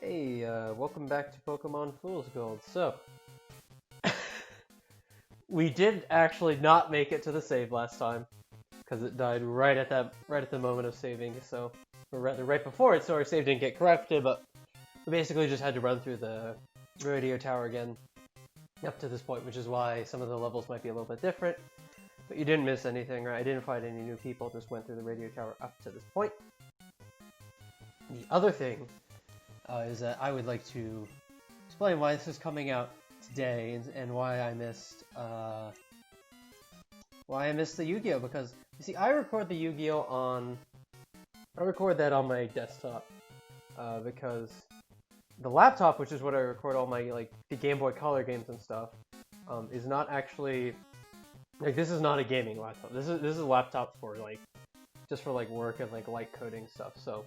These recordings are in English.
Hey, welcome back to Pokemon Fool's Gold. So, we did actually not make it to the save last time because it died right at the moment of saving. So, or rather, right before it, so our save didn't get corrupted. But we basically just had to run through the radio tower again up to this point, which is why some of the levels might be a little bit different. But you didn't miss anything, right? I didn't find any new people. Just went through the radio tower up to this point. The other thing is that I would like to explain why this is coming out today and why I missed the Yu-Gi-Oh! Because you see, I record the Yu-Gi-Oh! I record that on my desktop because the laptop, which is what I record all my the Game Boy Color games and stuff, is not actually this is not a gaming laptop. This is a laptop for just for work and light coding stuff. So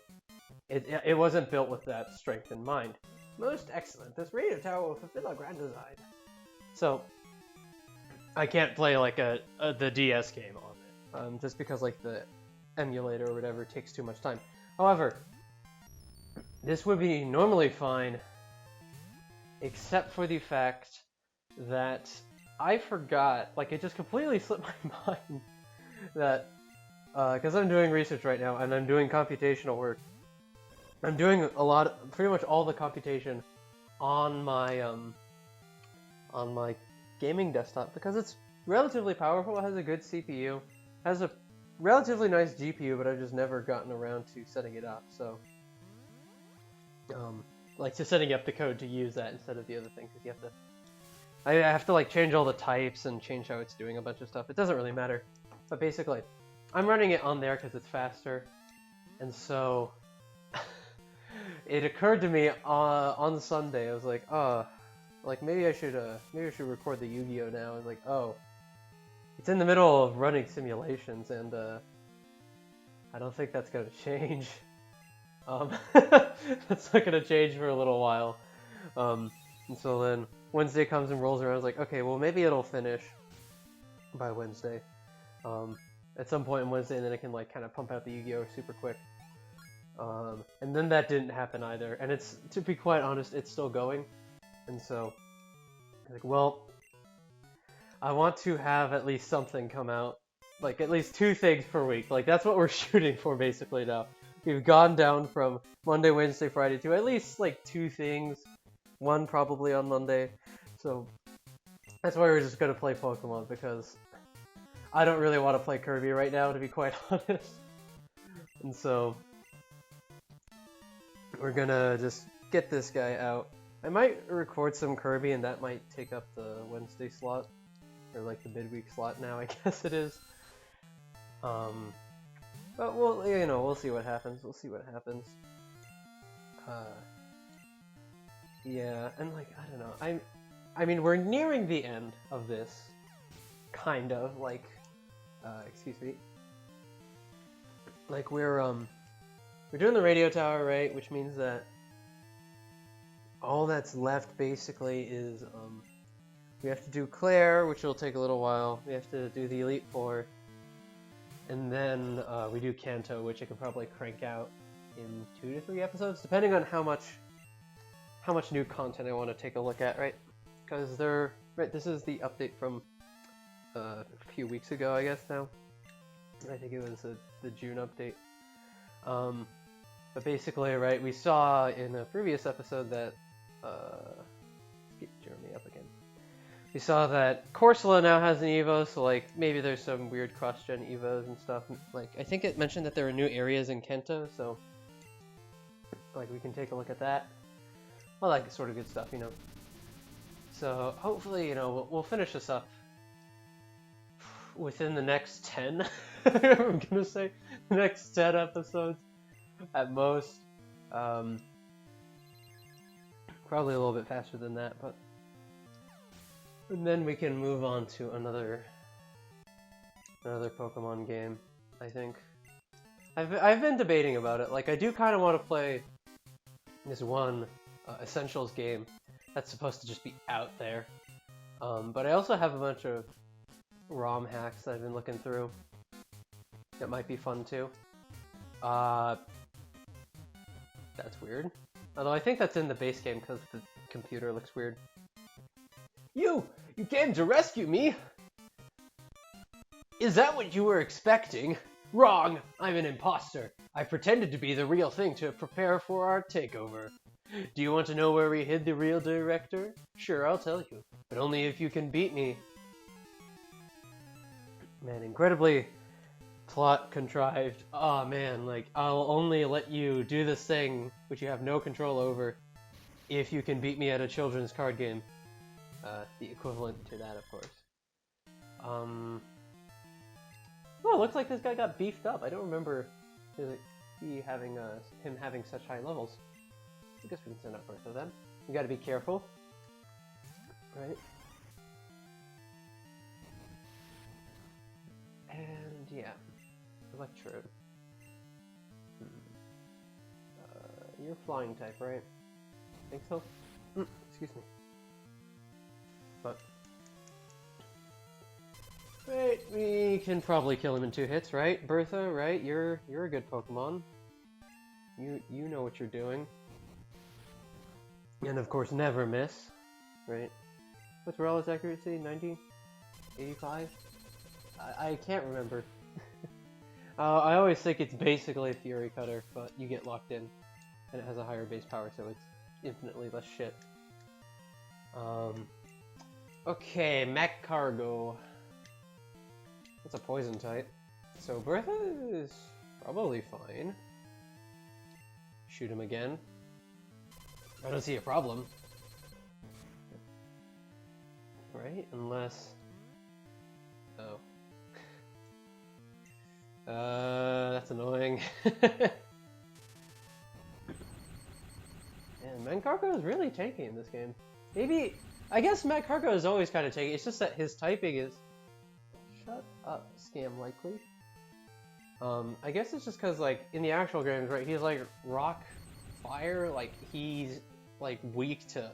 it wasn't built with that strength in mind. Most excellent. This radio tower will fulfill our grand design. So I can't play the DS game on it, just because the emulator or whatever takes too much time. However, this would be normally fine, except for the fact that I forgot. It just completely slipped my mind that because I'm doing research right now and I'm doing computational work. I'm doing pretty much all the computation on my gaming desktop because it's relatively powerful. It has a good CPU, has a relatively nice GPU, but I've just never gotten around to setting it up. So, to setting up the code to use that instead of the other thing, because I have to change all the types and change how it's doing a bunch of stuff. It doesn't really matter, but basically, I'm running it on there because it's faster, and so. It occurred to me on Sunday. I was like, maybe I should record the Yu-Gi-Oh! Now. I was like, oh, it's in the middle of running simulations, and I don't think that's gonna change. That's not gonna change for a little while. And so then Wednesday comes and rolls around. I was like, okay, well maybe it'll finish by Wednesday. At some point on Wednesday, and then I can kind of pump out the Yu-Gi-Oh! Super quick. And then that didn't happen either, and to be quite honest, it's still going, and so, well, I want to have at least something come out, at least 2 things per week, that's what we're shooting for basically now. We've gone down from Monday, Wednesday, Friday to at least 2 things, 1 probably on Monday, so that's why we're just gonna play Pokemon, because I don't really want to play Kirby right now, to be quite honest, and so we're gonna just get this guy out. I might record some Kirby, and that might take up the Wednesday slot, or the midweek slot now, I guess it is. But we'll see what happens. We'll see what happens. Yeah, and I don't know. I mean, we're nearing the end of this, kind of. Excuse me. We're doing the radio tower, right? Which means that all that's left basically is we have to do Claire, which will take a little while. We have to do the Elite Four, and then we do Kanto, which I can probably crank out in 2 to 3 episodes, depending on how much new content I want to take a look at, right? Because this is the update from a few weeks ago, I guess now. I think it was the June update. But basically, right, we saw in a previous episode that, get Jeremy up again. We saw that Corsola now has an Evo, so maybe there's some weird cross-gen Evos and stuff. I think it mentioned that there are new areas in Kanto, so we can take a look at that. All that sort of good stuff, you know. So hopefully, we'll finish this up within the next 10. I'm gonna say the next 10 episodes. At most, probably a little bit faster than that, and then we can move on to another Pokemon game. I think I've been debating about it. I do kind of want to play this one Essentials game that's supposed to just be out there, but I also have a bunch of ROM hacks that I've been looking through that might be fun too. That's weird. Although I think that's in the base game because the computer looks weird. You came to rescue me? Is that what you were expecting? Wrong! I'm an imposter. I pretended to be the real thing to prepare for our takeover. Do you want to know where we hid the real director? Sure, I'll tell you. But only if you can beat me. Man, incredibly plot contrived. Aw, man, like, I'll only let you do this thing, which you have no control over, if you can beat me at a children's card game. The equivalent to that, of course. Oh, it looks like this guy got beefed up. I don't remember him having such high levels. I guess we can send out both of them. You gotta be careful. Right? And yeah. Electrode. You're flying type, right? Think so? Excuse me. But wait, we can probably kill him in 2 hits, right? Bertha, right? You're a good Pokemon. You know what you're doing. And of course, never miss, right? What's Rowlet's accuracy? 90? 85? I can't remember. I always think it's basically a Fury Cutter, but you get locked in, and it has a higher base power, so it's infinitely less shit. Okay, Magcargo. That's a poison type. So Bertha is probably fine. Shoot him again. I don't see a problem. Right? Unless... Oh. That's annoying. And Magcargo is really tanky in this game. Maybe... I guess Magcargo is always kind of tanky, it's just that his typing is... Shut up, Scam Likely. I guess it's just because, like, in the actual games, right, he's like rock, fire, like, he's, like, weak to,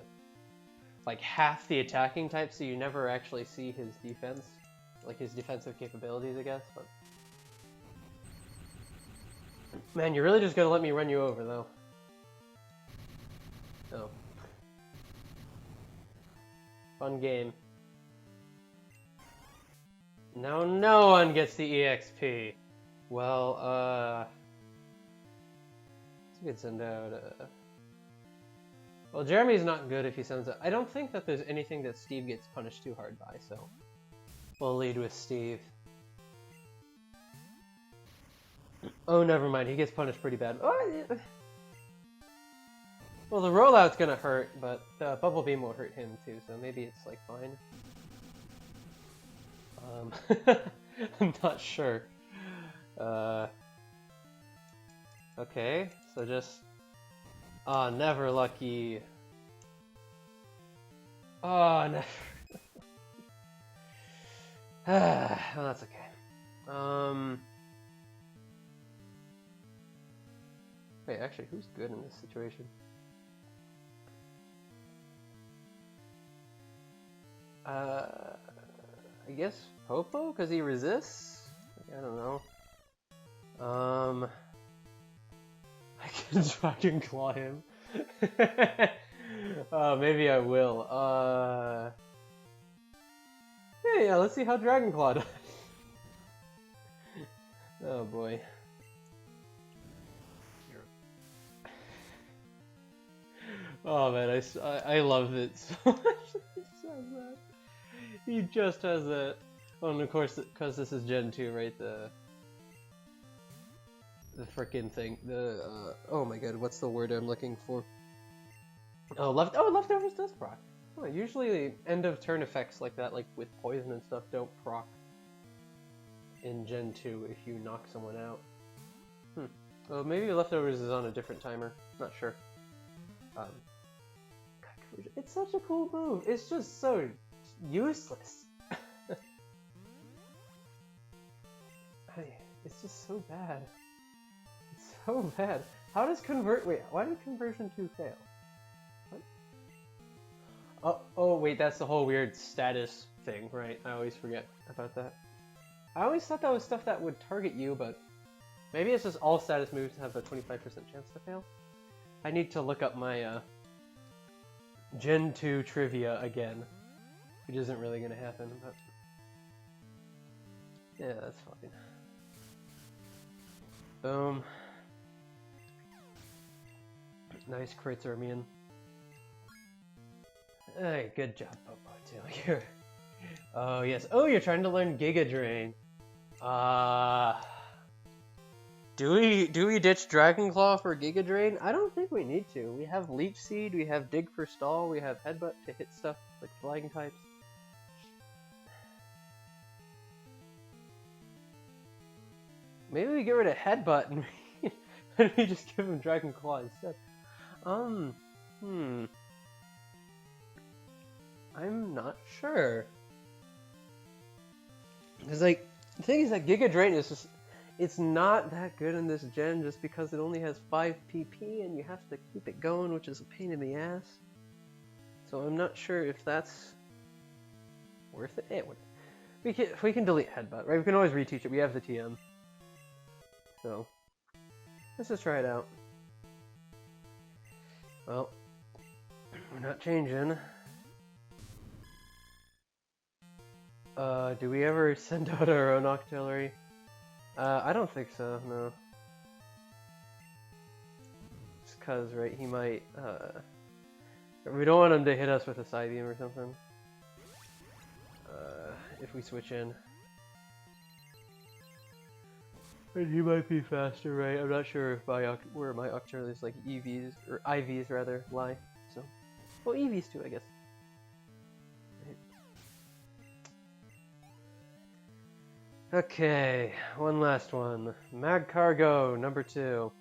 like, half the attacking type, so you never actually see his defense, like, his defensive capabilities, I guess, but... Man, you're really just gonna let me run you over, though. Oh. Fun game. Now no one gets the EXP. Well, we could send out, Well, Jeremy's not good if he sends out... I don't think that there's anything that Steve gets punished too hard by, so... We'll lead with Steve. Oh, never mind, he gets punished pretty bad. Oh, yeah. Well, the rollout's gonna hurt, but the Bubble Beam will hurt him too, so maybe it's, like, fine. I'm not sure. Okay, so just... Ah, never lucky. Oh, never. Well, that's okay. Wait, actually, who's good in this situation? I guess Popo, because he resists? I don't know. I can Dragon Claw him. Maybe I will. Yeah, let's see how Dragon Claw does. Oh boy. Oh man, I love it so much. He says that. He just has that. Oh, and of course, because this is Gen 2, right? The frickin' thing. The oh my god, what's the word I'm looking for? Oh, leftovers does proc. Oh, usually end of turn effects like that, like with poison and stuff, don't proc in Gen 2 if you knock someone out. Well, maybe leftovers is on a different timer. Not sure. It's such a cool move. It's just so useless. It's just so bad. It's so bad. How does wait, why did conversion 2 fail? What? Oh wait, that's the whole weird status thing, right? I always forget about that. I always thought that was stuff that would target you, but maybe it's just all status moves have a 25% chance to fail? I need to look up my Gen 2 trivia again, which isn't really gonna happen, but yeah, that's fine. Boom. Nice crits, Ermion. Hey, good job, Popo, too. Here. Oh, yes. Oh, you're trying to learn Giga Drain. Do we ditch Dragon Claw for Giga Drain? I don't think we need to. We have Leech Seed, we have Dig for Stall, we have Headbutt to hit stuff like flying types. Maybe we get rid of Headbutt and we just give him Dragon Claw instead. I'm not sure. Because, like, the thing is that Giga Drain is just, it's not that good in this gen just because it only has 5 PP and you have to keep it going, which is a pain in the ass. So I'm not sure if that's worth it. We can delete Headbutt, right? We can always reteach it. We have the TM. So, let's just try it out. Well, we're not changing. Do we ever send out our own Octillery? I don't think so, no. Just cause, right, he might, we don't want him to hit us with a Psybeam or something. If we switch in. And he might be faster, right? I'm not sure if where my Octillery's like EVs, or IVs rather, lie. So, well, EVs too, I guess. Okay, one last one. Magcargo, number 2.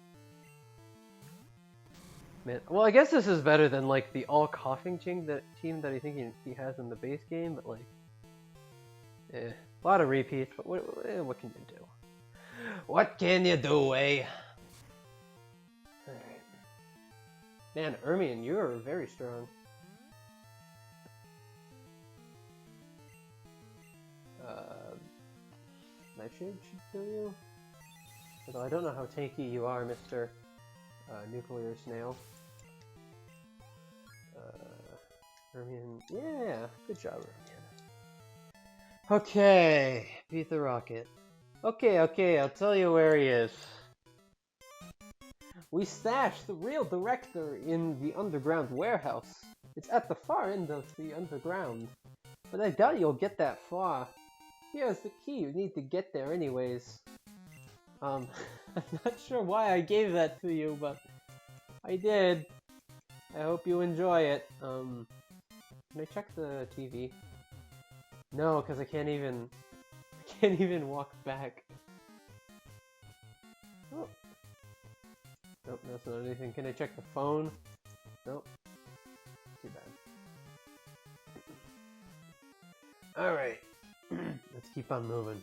Man, well, I guess this is better than like the all coughing team that I think he has in the base game, but like, a lot of repeats. But what can you do? What can you do, eh? Alright. Man, Ermion, you are very strong. Nightshade should kill you. Although I don't know how tanky you are, Mr. Nuclear Snail. Ermion, yeah, good job, Ermion. Okay, beat the rocket. Okay, I'll tell you where he is. We stashed the real director in the underground warehouse. It's at the far end of the underground. But I doubt you'll get that far. Here's the key, you need to get there anyways. I'm not sure why I gave that to you, but I did. I hope you enjoy it. Can I check the TV? No, because I can't even walk back. Oh. Nope, that's not anything. Can I check the phone? Nope. Too bad. Alright. Let's keep on moving.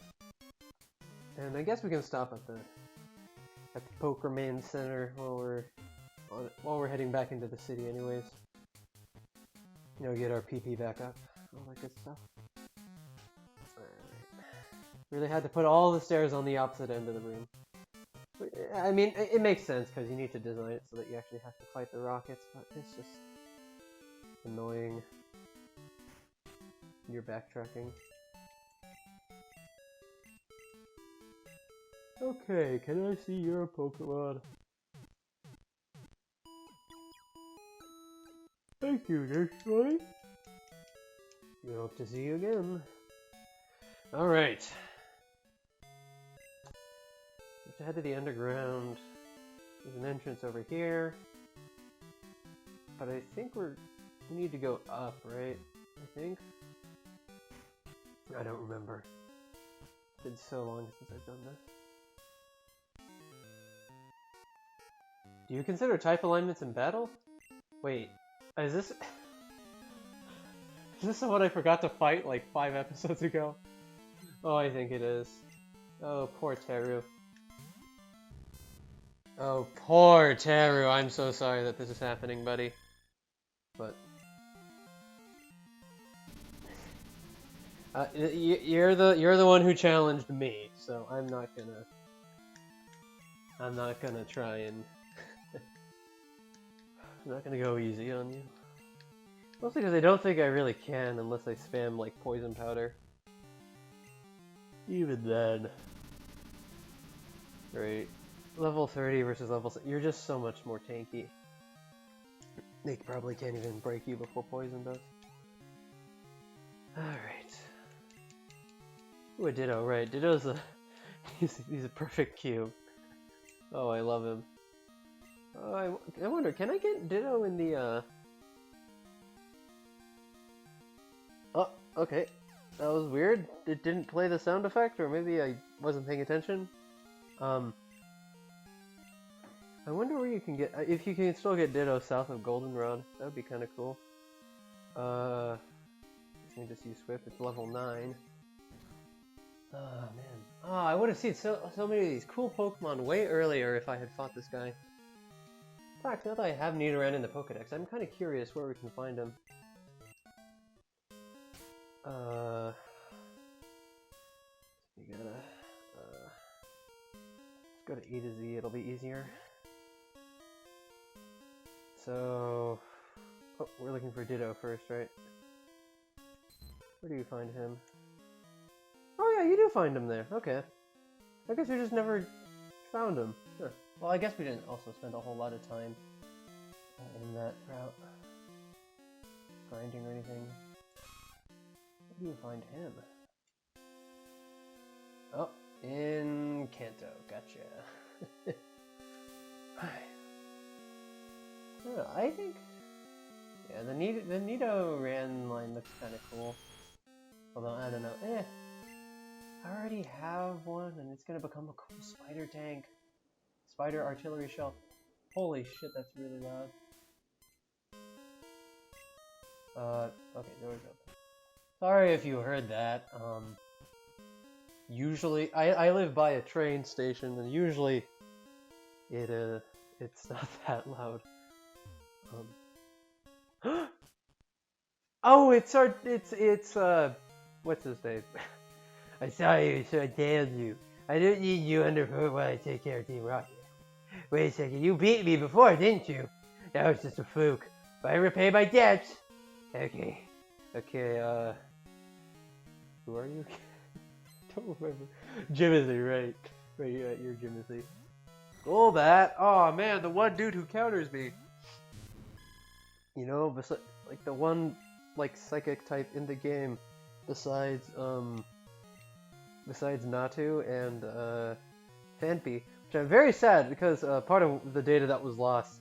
And I guess we can stop at the Pokerman Center while we're heading back into the city anyways. You know, get our PP back up. All that good stuff. Alright. Really had to put all the stairs on the opposite end of the room. I mean, it makes sense because you need to design it so that you actually have to fight the rockets, but it's just annoying. You're backtracking. Okay, can I see your Pokemon? Thank you, Nursery. We hope to see you again. Alright. Let's head to the underground. There's an entrance over here. But I think we need to go up, right? I think? I don't remember. It's been so long since I've done this. Do you consider type alignments in battle? Wait, is this... is this the one I forgot to fight like 5 episodes ago? Oh, I think it is. Oh, poor Teru. Oh, poor Teru. I'm so sorry that this is happening, buddy. But... you're the one who challenged me, so I'm not gonna try and I'm not gonna go easy on you. Mostly because I don't think I really can unless I spam like poison powder. Even then. Right. Level 30 versus level 6. You're just so much more tanky. They probably can't even break you before poison does. Alright. Ooh, a Ditto, right. Ditto's a... he's a perfect cube. Oh, I love him. I wonder, can I get Ditto in the, Oh, okay. That was weird. It didn't play the sound effect, or maybe I wasn't paying attention. I wonder where you can get... if you can still get Ditto south of Goldenrod. That would be kind of cool. Let me just use Swift. It's level 9. Oh, man. Oh, I would have seen so many of these cool Pokemon way earlier if I had fought this guy. In fact, now that I have Nidoran in the Pokedex, I'm kind of curious where we can find him. We gotta, let's go to A to Z, it'll be easier. So, oh, we're looking for Ditto first, right? Where do you find him? Oh yeah, you do find him there, okay. I guess we just never found him. Huh. Well, I guess we didn't also spend a whole lot of time in that route. Grinding or anything. Where do you find him? Oh, in Kanto. Gotcha. I think... yeah, the Nidoran line looks kind of cool. Although, I don't know. I already have one, and it's gonna become a cool spider tank. Spider artillery shell. Holy shit, that's really loud. Okay, door's open. Sorry if you heard that. Usually, I live by a train station, and usually it's not that loud. Oh, it's what's his name? I saw you, so I damned you. I don't need you underfoot while I take care of Team Rocket. Wait a second, you beat me before, didn't you? That was just a fluke. But I repay my debts. Okay. Okay, who are you? Don't remember. Jimothy, right. Right, yeah, you're Jimothy. Golbat! Oh man, the one dude who counters me. You know, like the one, like, psychic type in the game, besides Natu and, Phanpy, which I'm very sad because, part of the data that was lost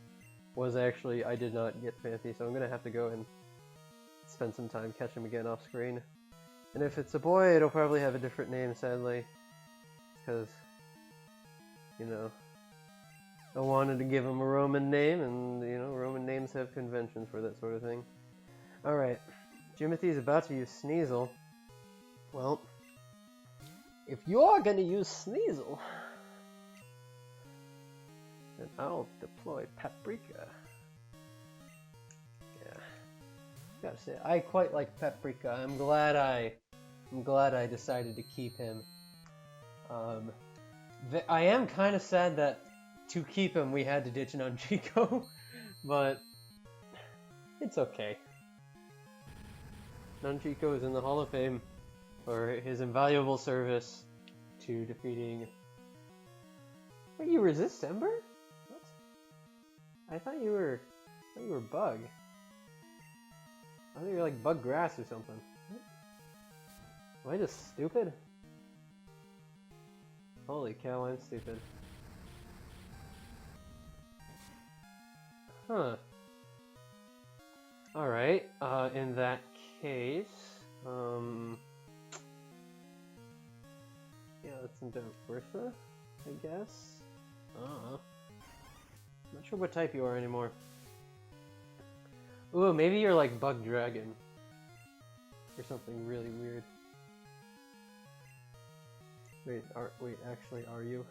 was actually I did not get Phanpy, so I'm gonna have to go and spend some time catching him again off screen. And if it's a boy, it'll probably have a different name, sadly, because, you know, I wanted to give him a Roman name, and, you know, Roman names have conventions for that sort of thing. Alright, Jimothy's about to use Sneasel. Well, if you're gonna use Sneasel, then I'll deploy Paprika. Yeah, gotta say, I quite like Paprika. I'm glad I decided to keep him. I am kind of sad that to keep him we had to ditch Nunchiko, but it's okay. Nunchiko is in the Hall of Fame for his invaluable service to defeating... Wait, you resist Ember? What? I thought you were Bug. I thought you were like Bug Grass or something. What? Am I just stupid? Holy cow, I'm stupid. Huh. Alright, in that case, yeah, let's into Ursa, I guess? I'm not sure what type you are anymore. Ooh, maybe you're like Bug Dragon. Or something really weird. Wait, actually, are you?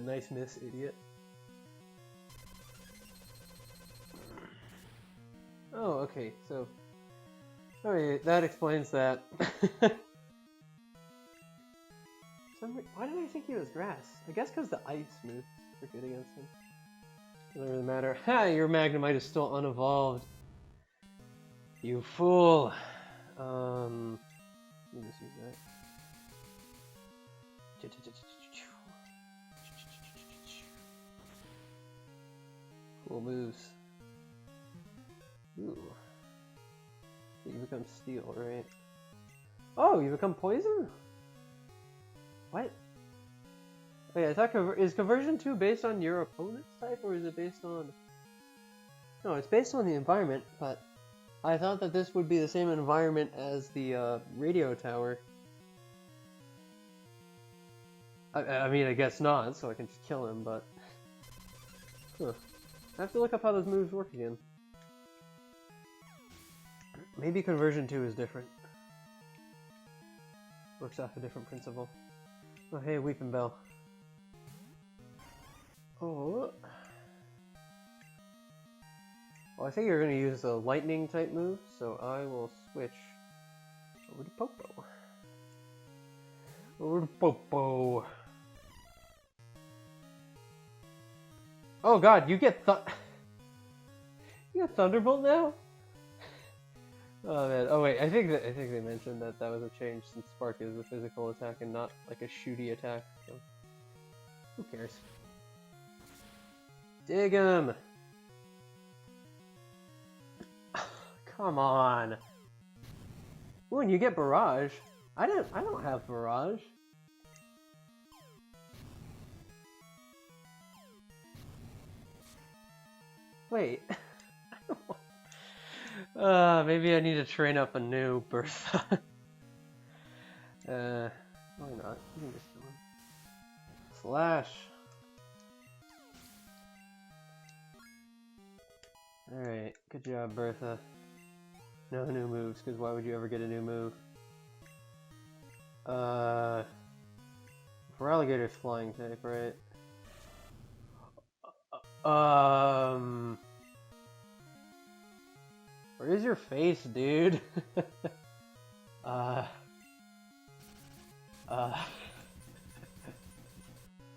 Nice miss, idiot. Oh, okay, so... Alright, that explains that. Why did I think he was grass? I guess because the ice moves are good against him. Doesn't really matter. Ha! Your Magnemite is still unevolved. You fool. Let me just use that. Cool moves. Ooh. You become steel, right? Oh, you become poison? What? Wait, I thought is conversion 2 based on your opponent's type, or is it based on... No, it's based on the environment, but I thought that this would be the same environment as the radio tower. I mean, I guess not, so I can just kill him, but... Huh. I have to look up how those moves work again. Maybe conversion 2 is different. Works off a different principle. Oh, hey, Weeping Bell. Oh. Well, I think you're going to use a lightning type move, so I will switch over to Popo. Over to Popo. Oh god, you get you get Thunderbolt now? Oh man. Oh wait, I think they mentioned that was a change since Spark is a physical attack and not like a shooty attack. So who cares? Dig him! Come on. Ooh, and you get Barrage. I don't have Barrage. Wait. Maybe I need to train up a new Bertha. Why not? You can just kill him. Slash. Alright, good job, Bertha. No new moves, because why would you ever get a new move? Feraligator's flying type, right? Where is your face, dude? Well,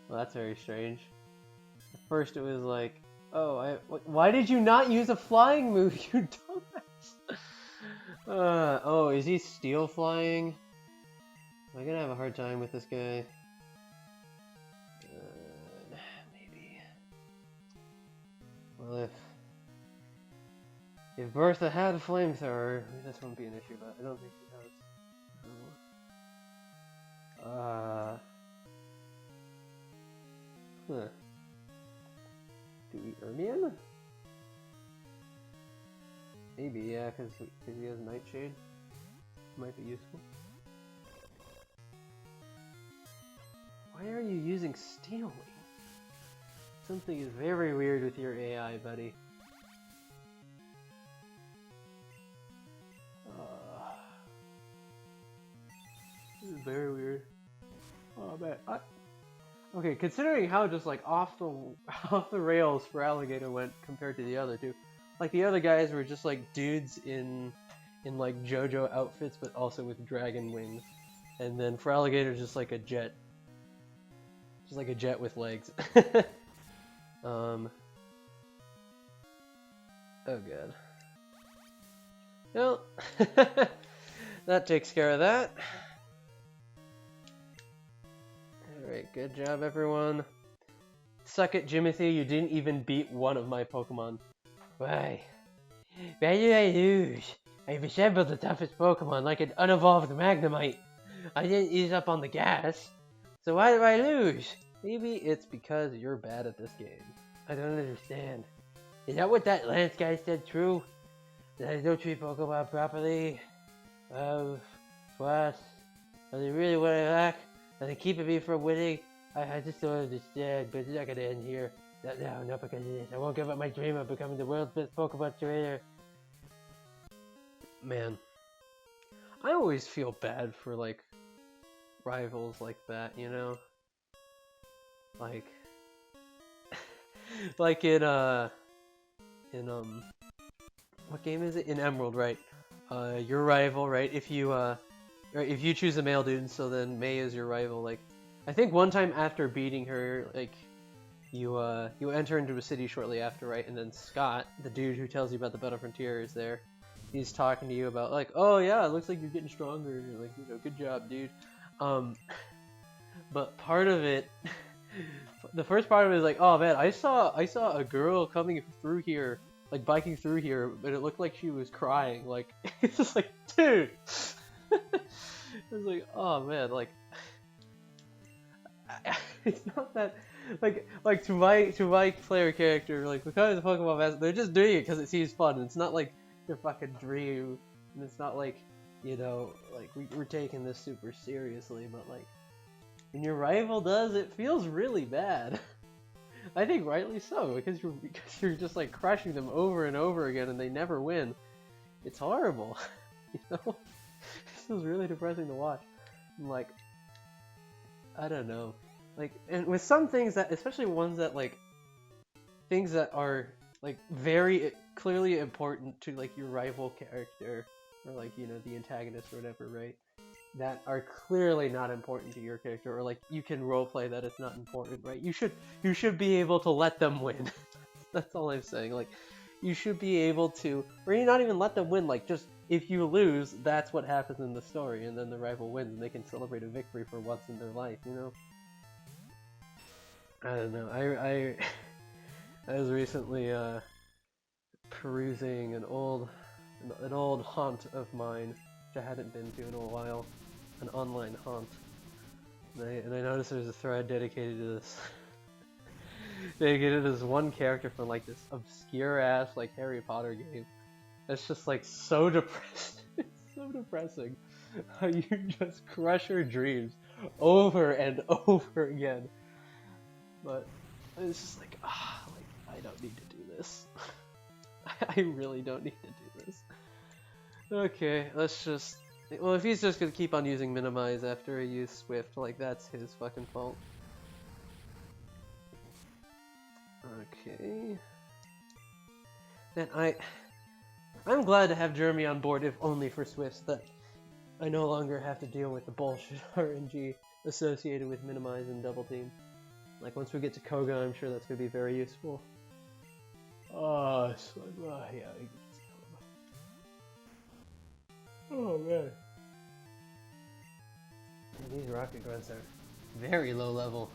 that's very strange. At first it was like, oh, why did you not use a flying move, you dumbass? Oh, is he steel flying? Am I gonna have a hard time with this guy? Maybe. Well, if Bertha had a flamethrower, this wouldn't be an issue, but I don't think she does. Huh. Do we Ermion? Maybe, yeah, because he has Nightshade. Might be useful. Why are you using Steel Wing? Something is very weird with your AI, buddy. This is very weird. Oh man, okay, considering how just like off the rails Feraligator went compared to the other two, like the other guys were just like dudes in like JoJo outfits, but also with dragon wings, and then Feraligator's just like a jet, with legs. Oh god. Well, that takes care of that. Alright, good job everyone. Suck it, Jimothy, you didn't even beat one of my Pokemon. Why? Why did I lose? I resembled the toughest Pokemon like an unevolved Magnemite. I didn't ease up on the gas. So why did I lose? Maybe it's because you're bad at this game. I don't understand. Is that what that Lance guy said true? That I don't treat Pokemon properly? Oh, plus, are they really what I lack? Are they keeping me from winning? I just don't understand, but it's not gonna end here. Not because of this. I won't give up my dream of becoming the world's best Pokemon trainer. Man, I always feel bad for, like, rivals like that, you know? Like, like in what game is it? In Emerald, right? Your rival, right? If you choose a male dude, so then May is your rival. Like, I think one time after beating her, like, you enter into a city shortly after, right? And then Scott, the dude who tells you about the Battle Frontier, is there. He's talking to you about like, oh yeah, it looks like you're getting stronger. You're like, good job, dude. But part of it, the first part of it is like, oh man, I saw a girl coming through here, like biking through here, but it looked like she was crying. Like, it's just like, dude. It was like, oh man, like, it's not that, like to my player character, like because of Pokemon Master, they're just doing it because it seems fun. It's not like their fucking dream, and it's not like, like we're taking this super seriously. But like, when your rival does, it feels really bad. I think rightly so, because you're just like crushing them over and over again, and they never win. It's horrible, This is really depressing to watch. I'm like, I don't know. Like, and with some things that, especially ones that like, things that are like very clearly important to like your rival character, or like, the antagonist or whatever, right? That are clearly not important to your character, or like you can roleplay that it's not important, right? You should be able to let them win. That's all I'm saying. Like, you should be able to, or you not even let them win. Like, just if you lose, that's what happens in the story, and then the rival wins, and they can celebrate a victory for once in their life. I don't know. I was recently perusing an old haunt of mine, which I hadn't been to in a while, an online haunt, and I noticed there's a thread dedicated to this, dedicated to this one character from like this obscure ass like Harry Potter game. It's just like so depressing. It's so depressing how you just crush your dreams over and over again. But it's just like, I don't need to do this. I really don't need to do this. Okay, let's just... Well, if he's just gonna keep on using Minimize after I use Swift, like, that's his fucking fault. Okay... And I'm glad to have Jeremy on board, if only for Swifts, that I no longer have to deal with the bullshit RNG associated with Minimize and Double Team. Like, once we get to Koga, I'm sure that's going to be very useful. Oh, yeah. Oh, man. These Rocket Grunts are very low level.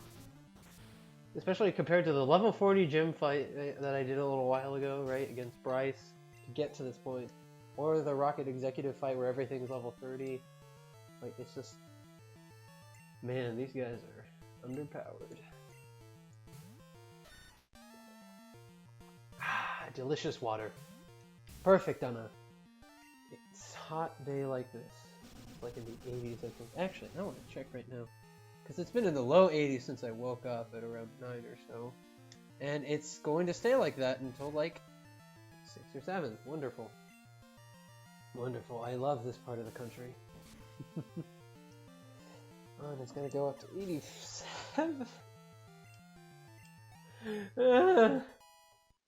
Especially compared to the level 40 gym fight that I did a little while ago, right? Against Bryce, to get to this point. Or the Rocket Executive fight where everything's level 30. Like, it's just... Man, these guys are underpowered. Delicious water. Perfect on a hot day like this. Like in the 80s, I think. Actually, I want to check right now. Because it's been in the low 80s since I woke up at around 9 or so. And it's going to stay like that until like 6 or 7. Wonderful. Wonderful. I love this part of the country. Oh, and it's going to go up to 87.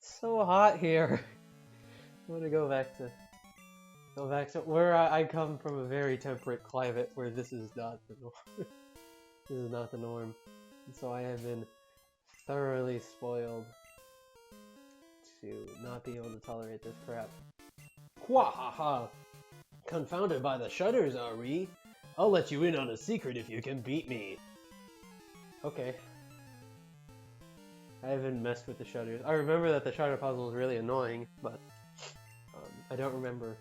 So hot here. I want to go back to where I come from, a very temperate climate where this is not the norm. This is not the norm. And so I have been thoroughly spoiled to not be able to tolerate this crap. Quahaha! Confounded by the shudders, are we? I'll let you in on a secret if you can beat me. Okay. I haven't messed with the shutters. I remember that the shutter puzzle is really annoying, but I don't remember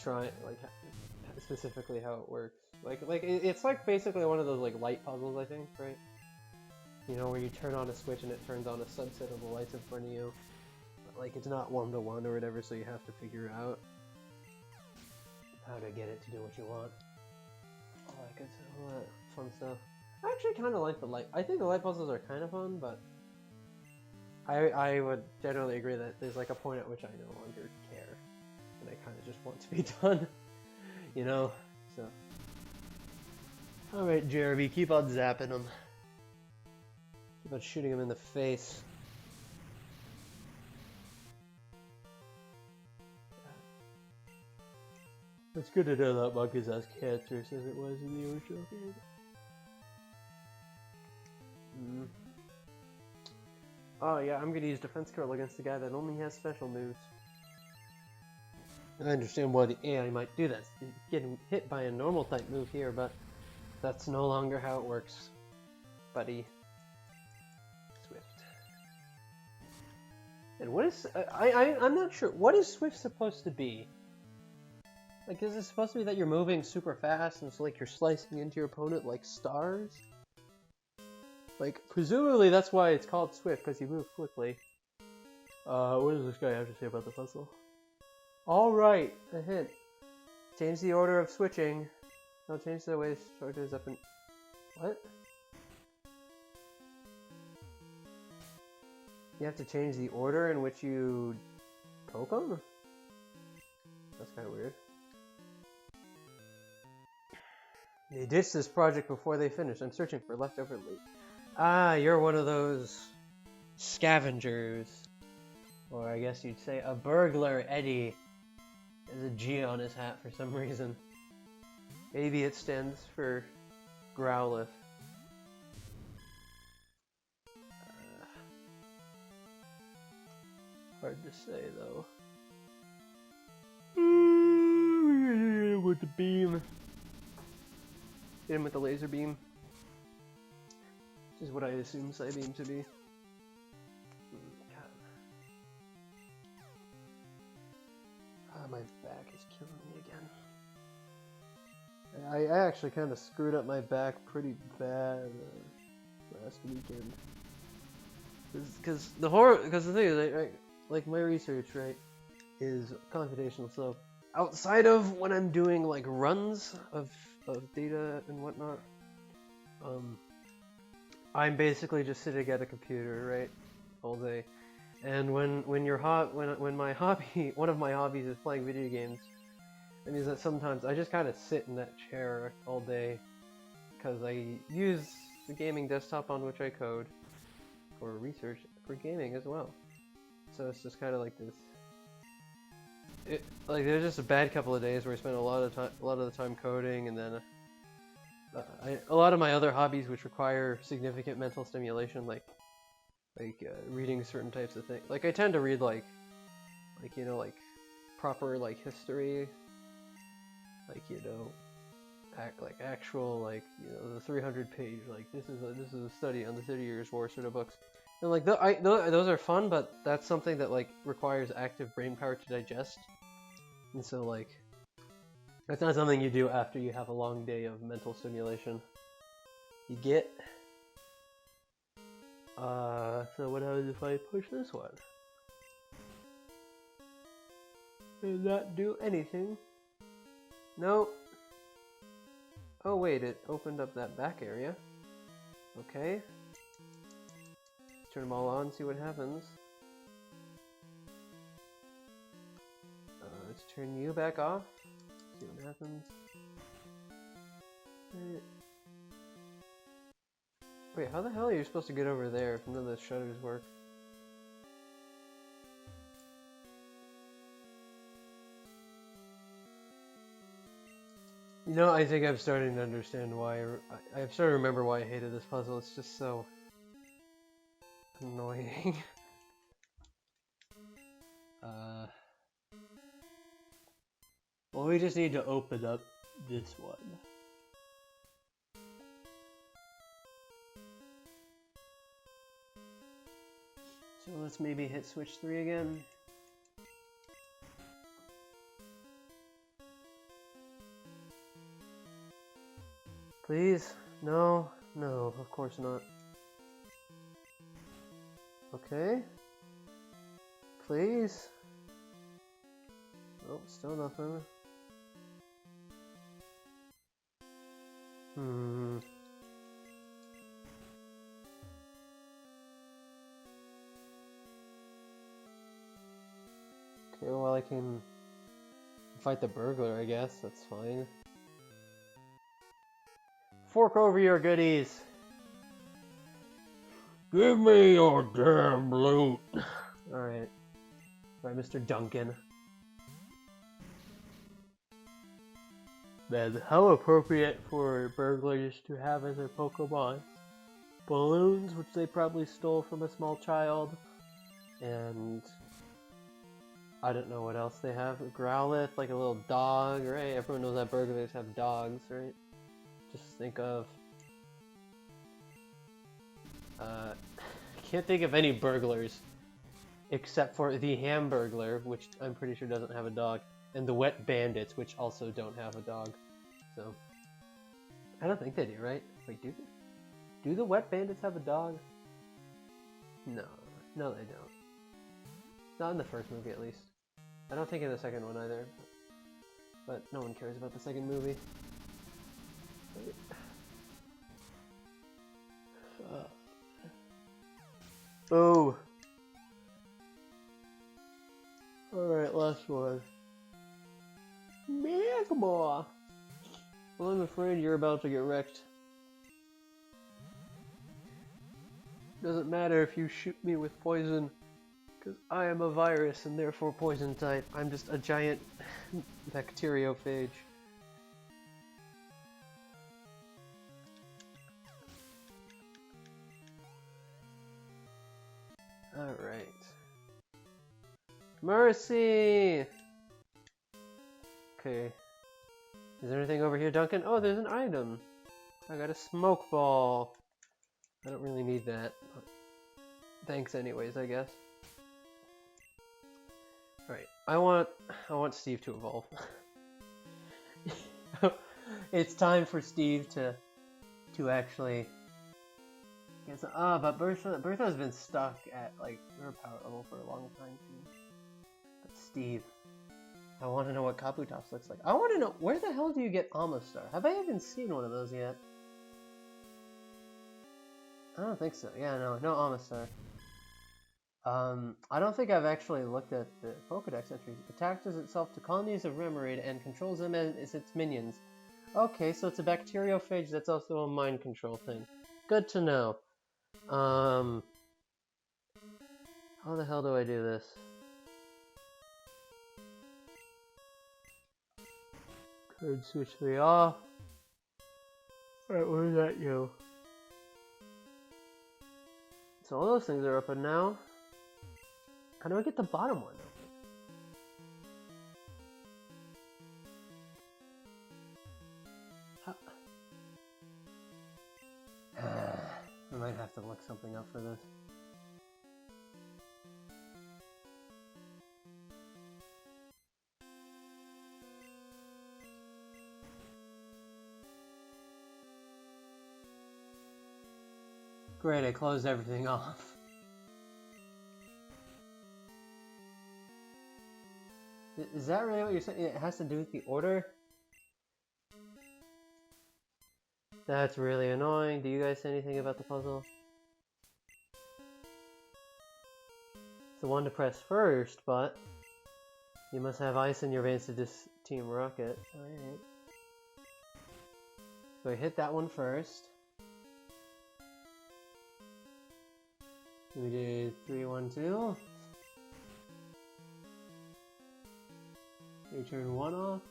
trying specifically how it works. It's like basically one of those like light puzzles, I think, right? You know, where you turn on a switch and it turns on a subset of the lights in front of you. But like it's not one-to-one or whatever, so you have to figure out how to get it to do what you want. All that fun stuff. I actually kind of like the light. I think the light puzzles are kind of fun, but I would generally agree that there's like a point at which I no longer care, and I kind of just want to be done, you know. So, all right, Jeremy, keep on zapping him. Keep on shooting him in the face. It's good to know that monk is as cancerous as it was in the original game. Oh yeah, I'm gonna use Defense Curl against the guy that only has special moves. I understand why the AI might do that. He's getting hit by a normal type move here, but that's no longer how it works, buddy. Swift. And what is... I'm not sure. What is Swift supposed to be? Like, is it supposed to be that you're moving super fast and it's like you're slicing into your opponent like stars? Like, presumably that's why it's called Swift, because you move quickly. What does this guy have to say about the puzzle? Alright, a hint. Change the order of switching. No, change the way charges up and... What? You have to change the order in which you poke them? That's kind of weird. They ditched this project before they finished. I'm searching for leftover loot. Ah, you're one of those scavengers. Or I guess you'd say a burglar, Eddie. There's a G on his hat for some reason. Maybe it stands for Growlithe. Hard to say though. With the beam. Hit him with the laser beam. Which is what I assume Psybeam to be. My back is killing me again. I actually kind of screwed up my back pretty bad last weekend. Because the thing is, like my research, right, is computational. So outside of when I'm doing like runs of data and whatnot, I'm basically just sitting at a computer, right, all day. And when my hobby, one of my hobbies is playing video games, it means that sometimes I just kind of sit in that chair all day, because I use the gaming desktop on which I code for research for gaming as well. So it's just kind of like this. Like there's just a bad couple of days where I spent a lot of the time coding, and then a lot of my other hobbies which require significant mental stimulation, like reading certain types of things. Like I tend to read like you know, like proper like history, like you know, actual like you know the 300-page like this is a study on the 30 Years' War sort of books. And like those are fun, but that's something that like requires active brain power to digest. And so like that's not something you do after you have a long day of mental stimulation. You get. So what happens if I push this one? Did that do anything? No. Oh wait, it opened up that back area. Okay. Turn them all on, see what happens. Let's turn you back off. See what happens. Wait, how the hell are you supposed to get over there if none of the shutters work? You know, I think I'm starting to understand why. I've started to remember why I hated this puzzle. It's just so annoying. Well, we just need to open up this one. So let's maybe hit switch 3 again. Please? No, no, of course not. Okay. Please? Oh, still nothing. Okay, well I can fight the burglar, I guess. That's fine. Fork over your goodies! Give me your damn loot! Alright. Alright, Mr. Duncan. Man, how appropriate for burglars to have as their Pokemon. balloons, which they probably stole from a small child, and I don't know what else they have. A Growlithe, like a little dog, right? Everyone knows that burglars have dogs, right? Just think of... I can't think of any burglars except for the Hamburglar, which I'm pretty sure doesn't have a dog, and the Wet Bandits, which also don't have a dog. So, I don't think they do, right? Wait, do they? Do the Wet Bandits have a dog? No. No, they don't. Not in the first movie, at least. I don't think in the second one either. But no one cares about the second movie. Oh! Alright, last one. Magmar! Well, I'm afraid you're about to get wrecked. Doesn't matter if you shoot me with poison, because I am a virus and therefore poison type. I'm just a giant bacteriophage. Alright. Mercy! Okay. Is there anything over here, Duncan? Oh, there's an item! I got a smoke ball. I don't really need that. But thanks anyways, I guess. Alright, I want Steve to evolve. It's time for Steve to actually get some, but Bertha's been stuck at like her power level for a long time too. But Steve, I want to know what Kabutops looks like. I want to know, where the hell do you get Amistar? Have I even seen one of those yet? I don't think so. Yeah, no Amistar. I don't think I've actually looked at the Pokedex entries. Attaches itself to colonies of Remoraid and controls them as its minions. Okay, so it's a bacteriophage that's also a mind control thing. Good to know. How the hell do I do this? Code switch 3 off. Alright, where did that go? So all those things are open now. How do I get the bottom one open? I might have to look something up for this. Great, I closed everything off. Is that really what you're saying? It has to do with the order? That's really annoying. Do you guys say anything about the puzzle? It's the one to press first, but you must have ice in your veins to Team Rocket. Alright. So I hit that one first. We did 3, 1, 2. We turn 1 off.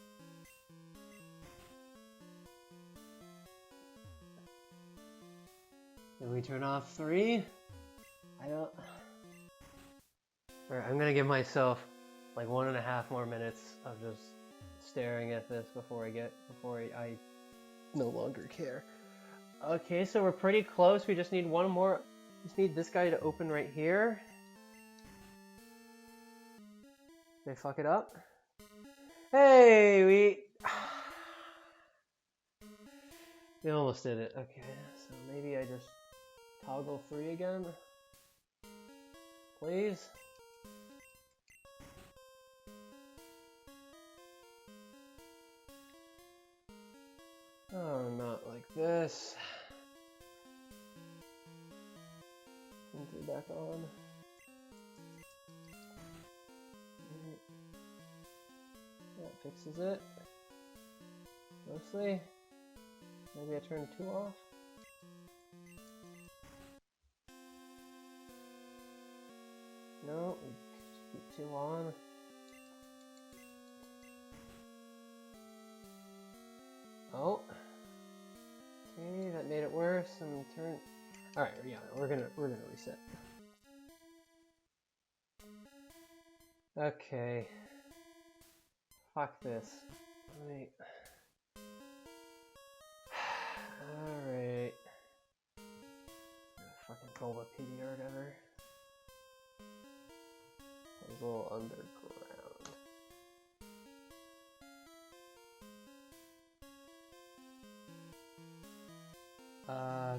Then we turn off 3. I don't... Alright, I'm gonna give myself like 1.5 more minutes of just staring at this before I no longer care. Okay, so we're pretty close. We just need one more. Just need this guy to open right here. Did I fuck it up? Hey, we almost did it. Okay, so maybe I just toggle 3 again. Please? Oh, not like this. Turn 3 back on. That fixes it. Mostly. Maybe I turn 2 off. No, we keep 2 on. Oh. Okay, that made it worse. And turn. All right, yeah, we're gonna reset. Okay. Fuck this. Wait. Alright. Fucking Bulbapedia or whatever. Puzzle Underground.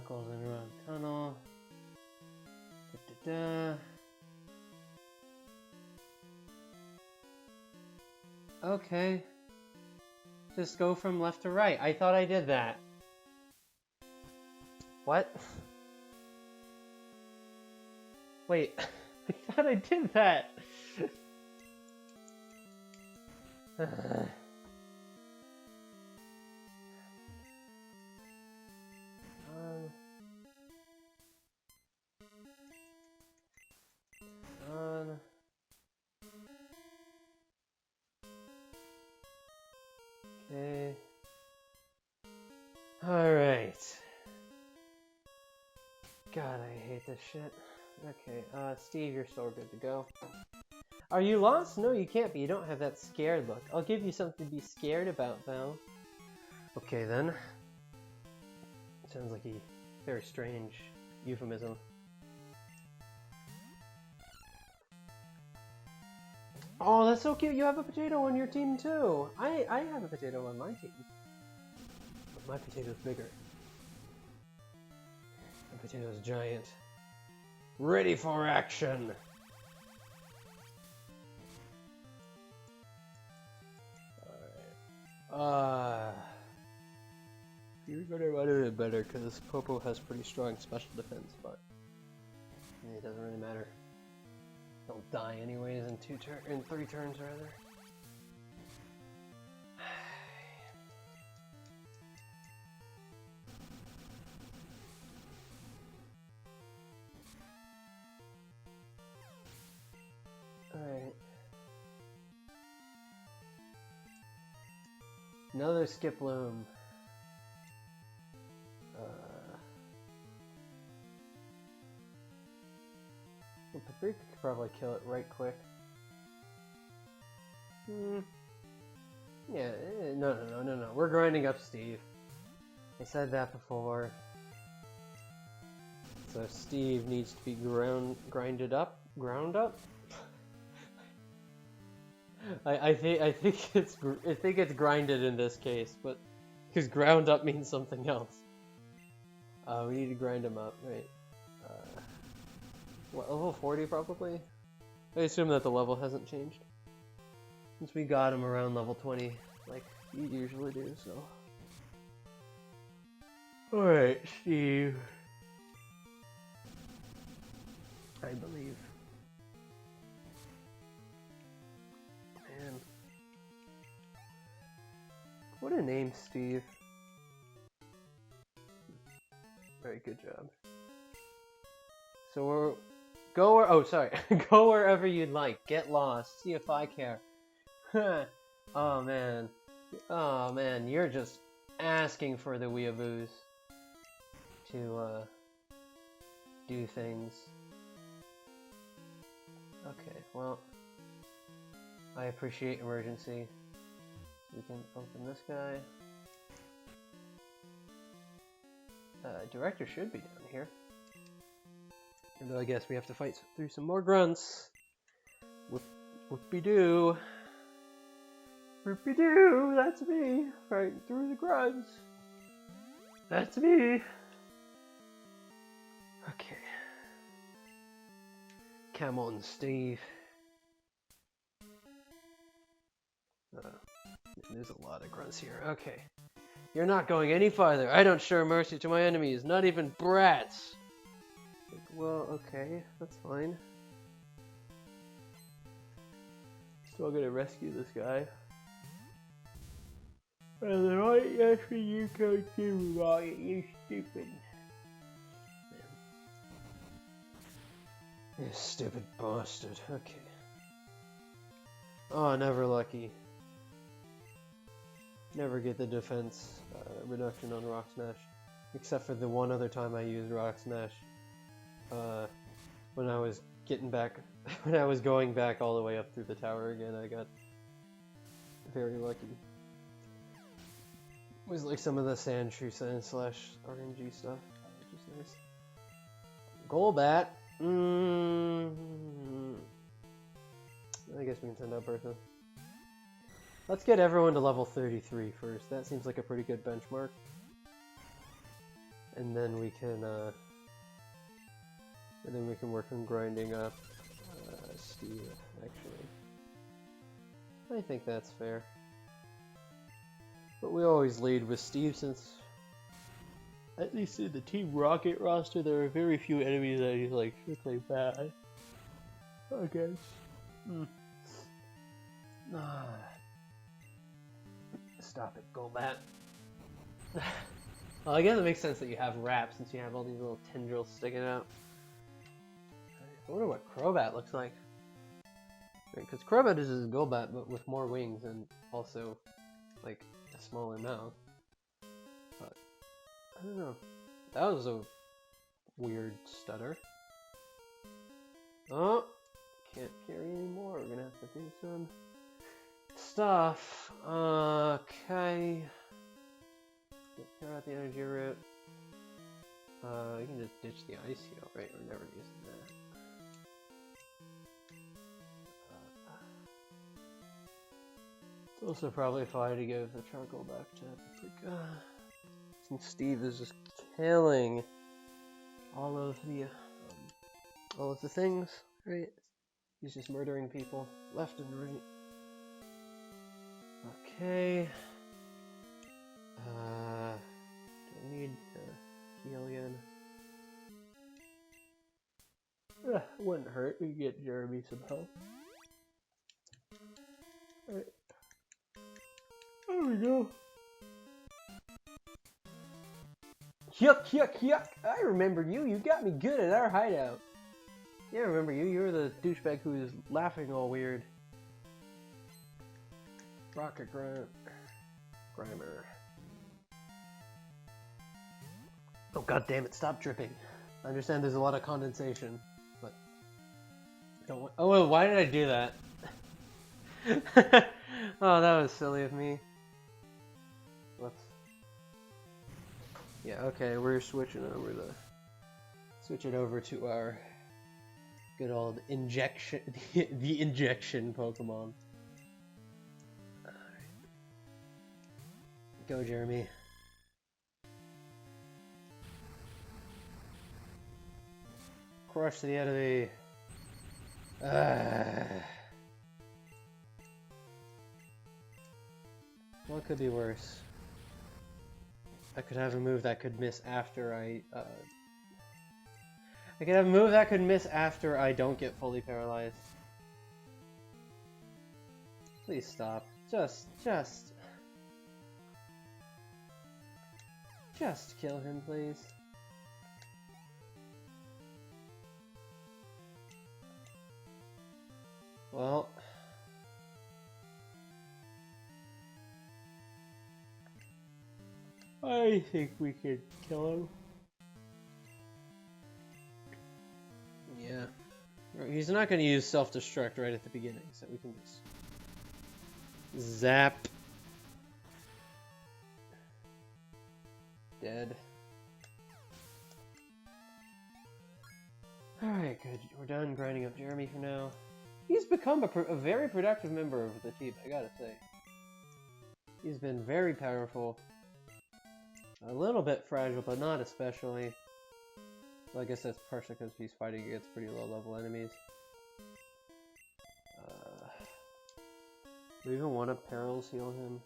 Goes Underground Tunnel. Da-da-da. Okay. Just go from left to right. I thought I did that. What? Wait. I thought I did that. Okay. Alright. God, I hate this shit. Okay, Steve, you're still good to go. Are you lost? No, you can't be. You don't have that scared look. I'll give you something to be scared about, though. Okay, then. Sounds like a very strange euphemism. Oh, that's so cute. You have a potato on your team, too. I have a potato on my team. But my potato's bigger. My potato's giant. Ready for action! Alright. You're gonna run a bit better because Popo has pretty strong special defense, but it doesn't really matter. Don't die anyways in 3 turns rather. Alright. Another Skiploom. Well, Paprika could probably kill it right quick. Yeah, no. We're grinding up Steve. I said that before. So Steve needs to be ground up. I think it's grinded in this case, but because ground up means something else. We need to grind him up, right? What, level 40 probably? I assume that the level hasn't changed since we got him around level 20, like you usually do. So, all right, Steve. I believe. Man. What a name, Steve. Very good job. So we're... Go wherever you'd like. Get lost. See if I care. Oh man, you're just asking for the weeaboos to, do things. Okay, well... I appreciate emergency. We can open this guy. Director should be down here. Although I guess we have to fight through some more grunts. Whoopie-doo. Whoopie-doo, that's me. Fighting through the grunts. That's me. Okay. Come on, Steve. There's a lot of grunts here. Okay. You're not going any farther. I don't show mercy to my enemies, not even brats. Like, well, okay, that's fine. Still gonna rescue this guy. And then right after you go to Riot, you stupid. You stupid bastard. Okay. Oh, never lucky. Never get the defense reduction on Rock Smash. Except for the one other time I used Rock Smash. When I was getting back, when I was going back all the way up through the tower again, I got very lucky. It was like some of the Sandshrew Sand slash RNG stuff, which is nice. Golbat. I guess we can send out Bertha. Let's get everyone to level 33 first. That seems like a pretty good benchmark. And then we can work on grinding up Steve, actually. I think that's fair. But we always lead with Steve since, at least in the Team Rocket roster, there are very few enemies that he's like strictly bad. I guess. Stop it, Golbat. Well, I guess it makes sense that you have Wrap since you have all these little tendrils sticking out. I wonder what Crobat looks like. Because Crobat is just Golbat, but with more wings and also, like, a smaller mouth. But, I don't know. That was a weird stutter. Oh! Can't carry anymore. We're gonna have to do some stuff. Okay. Clear out the energy root. You can just ditch the ice heal, right? We're never using that. It's also probably fine to give the charcoal back to Paprika. Since Steve is just killing all of the things, right? He's just murdering people left and right. Okay. Do I need to heal again? Wouldn't hurt. We could get Jeremy some help. Alright. There we go. Yuck, yuck, yuck! I remember you. You got me good at our hideout. Yeah, I remember you. You were the douchebag who was laughing all weird. Rocket Grimer. Oh, god damn it, stop dripping. I understand there's a lot of condensation, but don't. Oh, well, why did I do that? Oh, that was silly of me. Whoops. Yeah, okay, we're switching over to our good old injection, the injection Pokemon. Alright. Go, Jeremy. Crush the enemy. What could be worse? I could have a move that could miss after I could have a move that could miss after I don't get fully paralyzed. Please stop. Just kill him, please. Well, I think we could kill him. Yeah. He's not going to use self-destruct right at the beginning, so we can just zap. Dead. Alright, good. We're done grinding up Jeremy for now. He's become a very productive member of the team, I gotta say. He's been very powerful. A little bit fragile, but not especially. Well, I guess that's partially because he's fighting against pretty low level enemies. Do we even want to Perils heal him?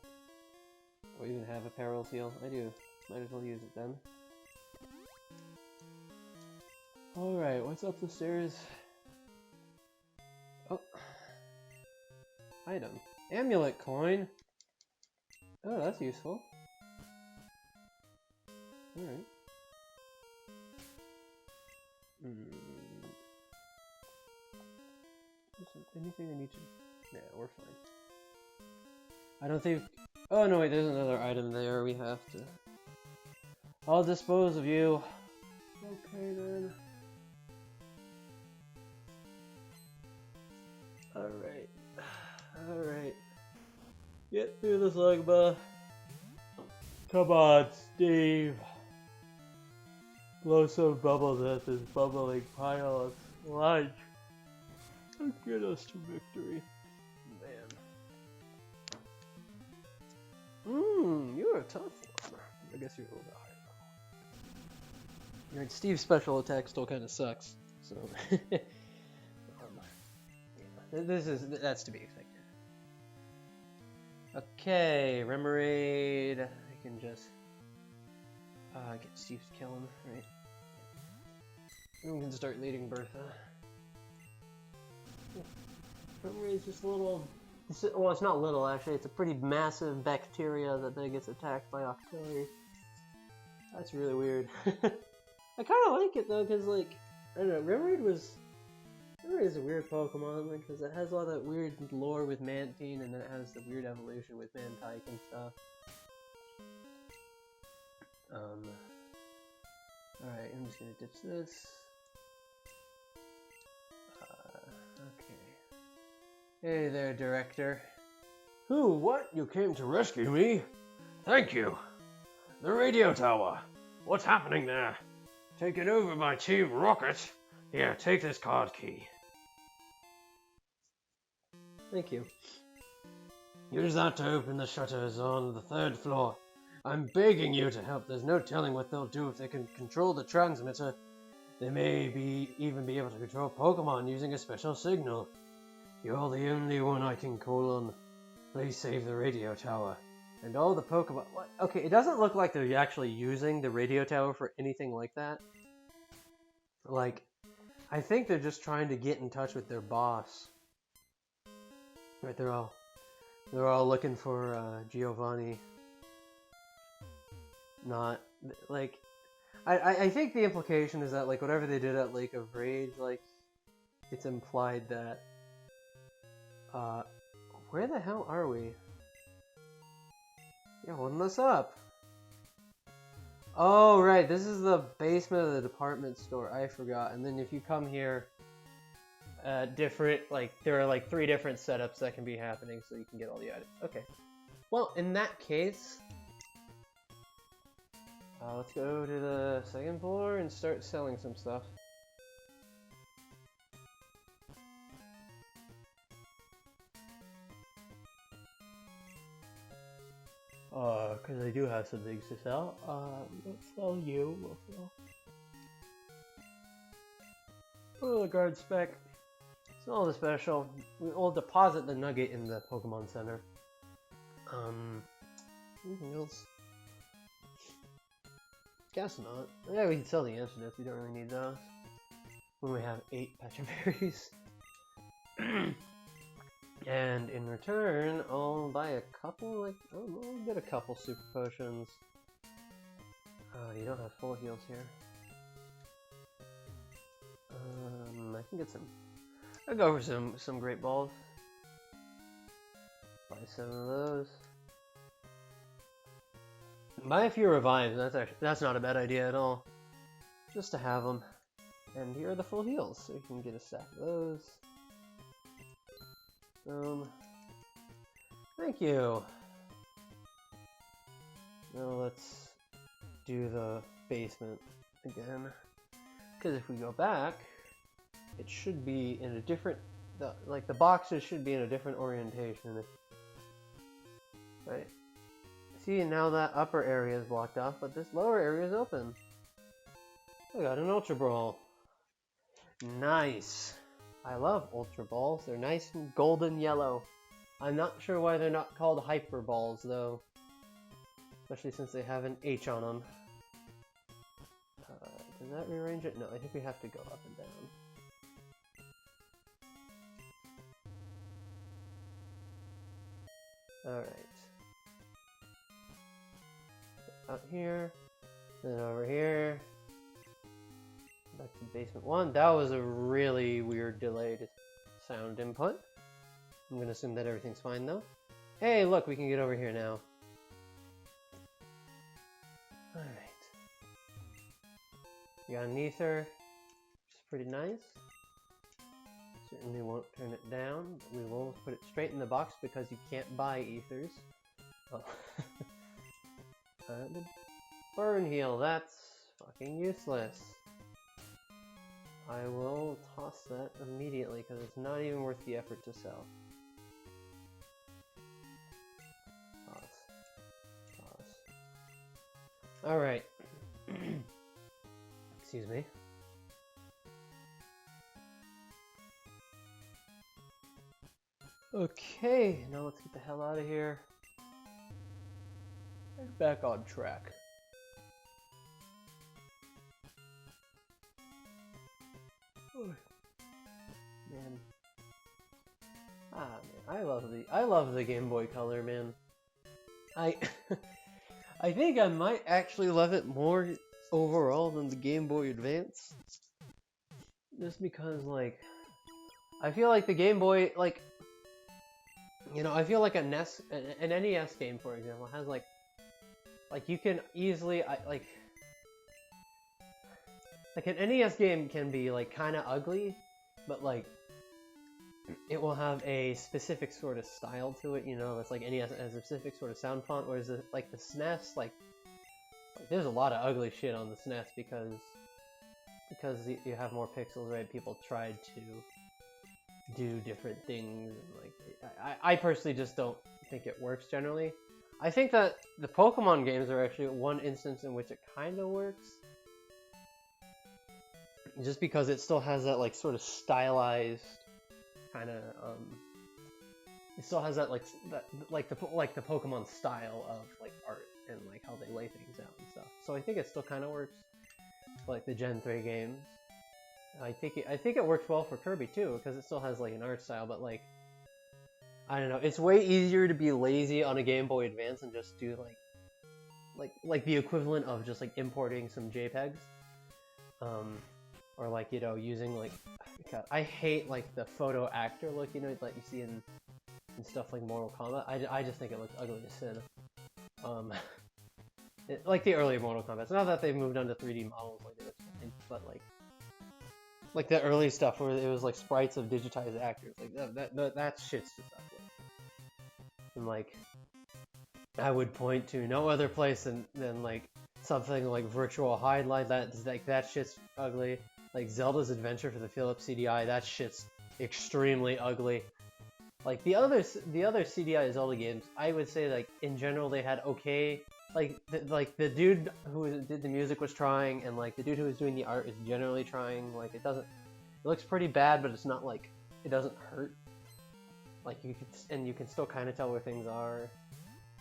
Or even have a Perils heal? I do. Might as well use it then. Alright, what's up the stairs? Oh. Item. Amulet coin! Oh, that's useful. Alright. Is there anything I need to... Yeah, we're fine. I don't think... Oh no, wait, there's another item there we have to... I'll dispose of you. Okay then. Alright. Alright. Get through this Legba. Come on, Steve. Blow some bubbles at this bubbling pile of sludge. And get us to victory. Man. You're a tough one. I guess you're a little bit higher level. Right, Steve's special attack still kind of sucks. So, that's to be expected. Okay, Remoraid. I can just get Steve to kill him, right? And we can start leading Bertha. Remoraid's just a little. Well, it's not little actually. It's a pretty massive bacteria that then gets attacked by Octillery. That's really weird. I kind of like it though, cause like I don't know, Remoraid is a weird Pokemon because it has all that weird lore with Mantine, and then it has the weird evolution with Mantike and stuff. Alright, I'm just gonna ditch this. Okay. Hey there, Director. Who? What? You came to rescue me? Thank you. The radio tower. What's happening there? Taking over by Team Rocket. Here, take this card key. Thank you. Use that to open the shutters on the 3rd floor. I'm begging you to help. There's no telling what they'll do if they can control the transmitter. They may even be able to control Pokemon using a special signal. You're the only one I can call on. Please save the radio tower. And all the Pokemon... What? Okay, it doesn't look like they're actually using the radio tower for anything like that. Like, I think they're just trying to get in touch with their boss. Right, they're all looking for Giovanni. Not like I think the implication is that like whatever they did at Lake of Rage, like it's implied that where the hell are we? You're holding us up. Oh right, this is the basement of the department store. I forgot. And then if you come here, there are like 3 different setups that can be happening, so you can get all the items. Okay. Well, in that case, let's go to the 2nd floor and start selling some stuff. Because I do have some things to sell. We'll sell you. We'll sell. Oh, the guard spec. Sell the special. We'll deposit the nugget in the Pokemon Center. Anything else? Guess not. Yeah, we can sell the antidotes. We don't really need those. When we have 8 Pecha Berries. And in return, I'll buy a couple, I'll get a couple Super Potions. Oh, you don't have full heals here. I can get some. I'll go for some Great Balls. Buy 7 of those. Buy a few Revives. That's not a bad idea at all. Just to have them. And here are the full heals, so you can get a stack of those. Thank you. Now let's do the basement again. Because if we go back, it should be in a different, the boxes should be in a different orientation. Right. See, now that upper area is blocked off, but this lower area is open. I got an Ultra Ball. Nice. I love Ultra Balls. They're nice and golden yellow. I'm not sure why they're not called Hyper Balls, though. Especially since they have an H on them. Does that rearrange it? No, I think we have to go up and down. Alright. Out here. Then over here. Back to basement 1. That was a really weird delayed sound input. I'm gonna assume that everything's fine though. Hey, look, we can get over here now. Alright. We got an ether, which is pretty nice. Certainly won't turn it down. But we will put it straight in the box because you can't buy ethers. Oh. The burn heal, that's fucking useless. I will toss that immediately because it's not even worth the effort to sell. Toss. Alright. Excuse me. Okay, now let's get the hell out of here. And back on track. Man. Man, I love the Game Boy Color, man. I think I might actually love it more overall than the Game Boy Advance. Just because, like, I feel like the Game Boy, like, you know, I feel like an NES game, for example, has like you can easily, like an NES game can be like kind of ugly, but like it will have a specific sort of style to it, you know. That's like NES has a specific sort of sound font, whereas like the SNES, like there's a lot of ugly shit on the SNES because you have more pixels, right? People tried to do different things, and like I personally just don't think it works generally. I think that the Pokemon games are actually one instance in which it kind of works, just because it still has that like sort of stylized kind of it still has that like the Pokemon style of like art and like how they lay things out and stuff. So I think it still kind of works for, like the Gen 3 games. I think it works well for Kirby too, because it still has like an art style, but like I don't know, it's way easier to be lazy on a Game Boy Advance and just do like the equivalent of just like importing some JPEGs, or like, you know, using like, God, I hate like the photo actor look, you know, like you see in stuff like Mortal Kombat. I just think it looks ugly as sin. Like the earlier Mortal Kombat. Not that they've moved on to 3D models like this, but like the early stuff where it was like sprites of digitized actors, like that shit's just ugly. And like, I would point to no other place than like something like Virtual Highlight. That shit's ugly. Like Zelda's Adventure for the Philips CDI, that shit's extremely ugly. Like the other CDI Zelda games, I would say like in general they had okay. Like the dude who did the music was trying, and like the dude who was doing the art is generally trying. Like it looks pretty bad, but it's not like it doesn't hurt. Like you can still kind of tell where things are.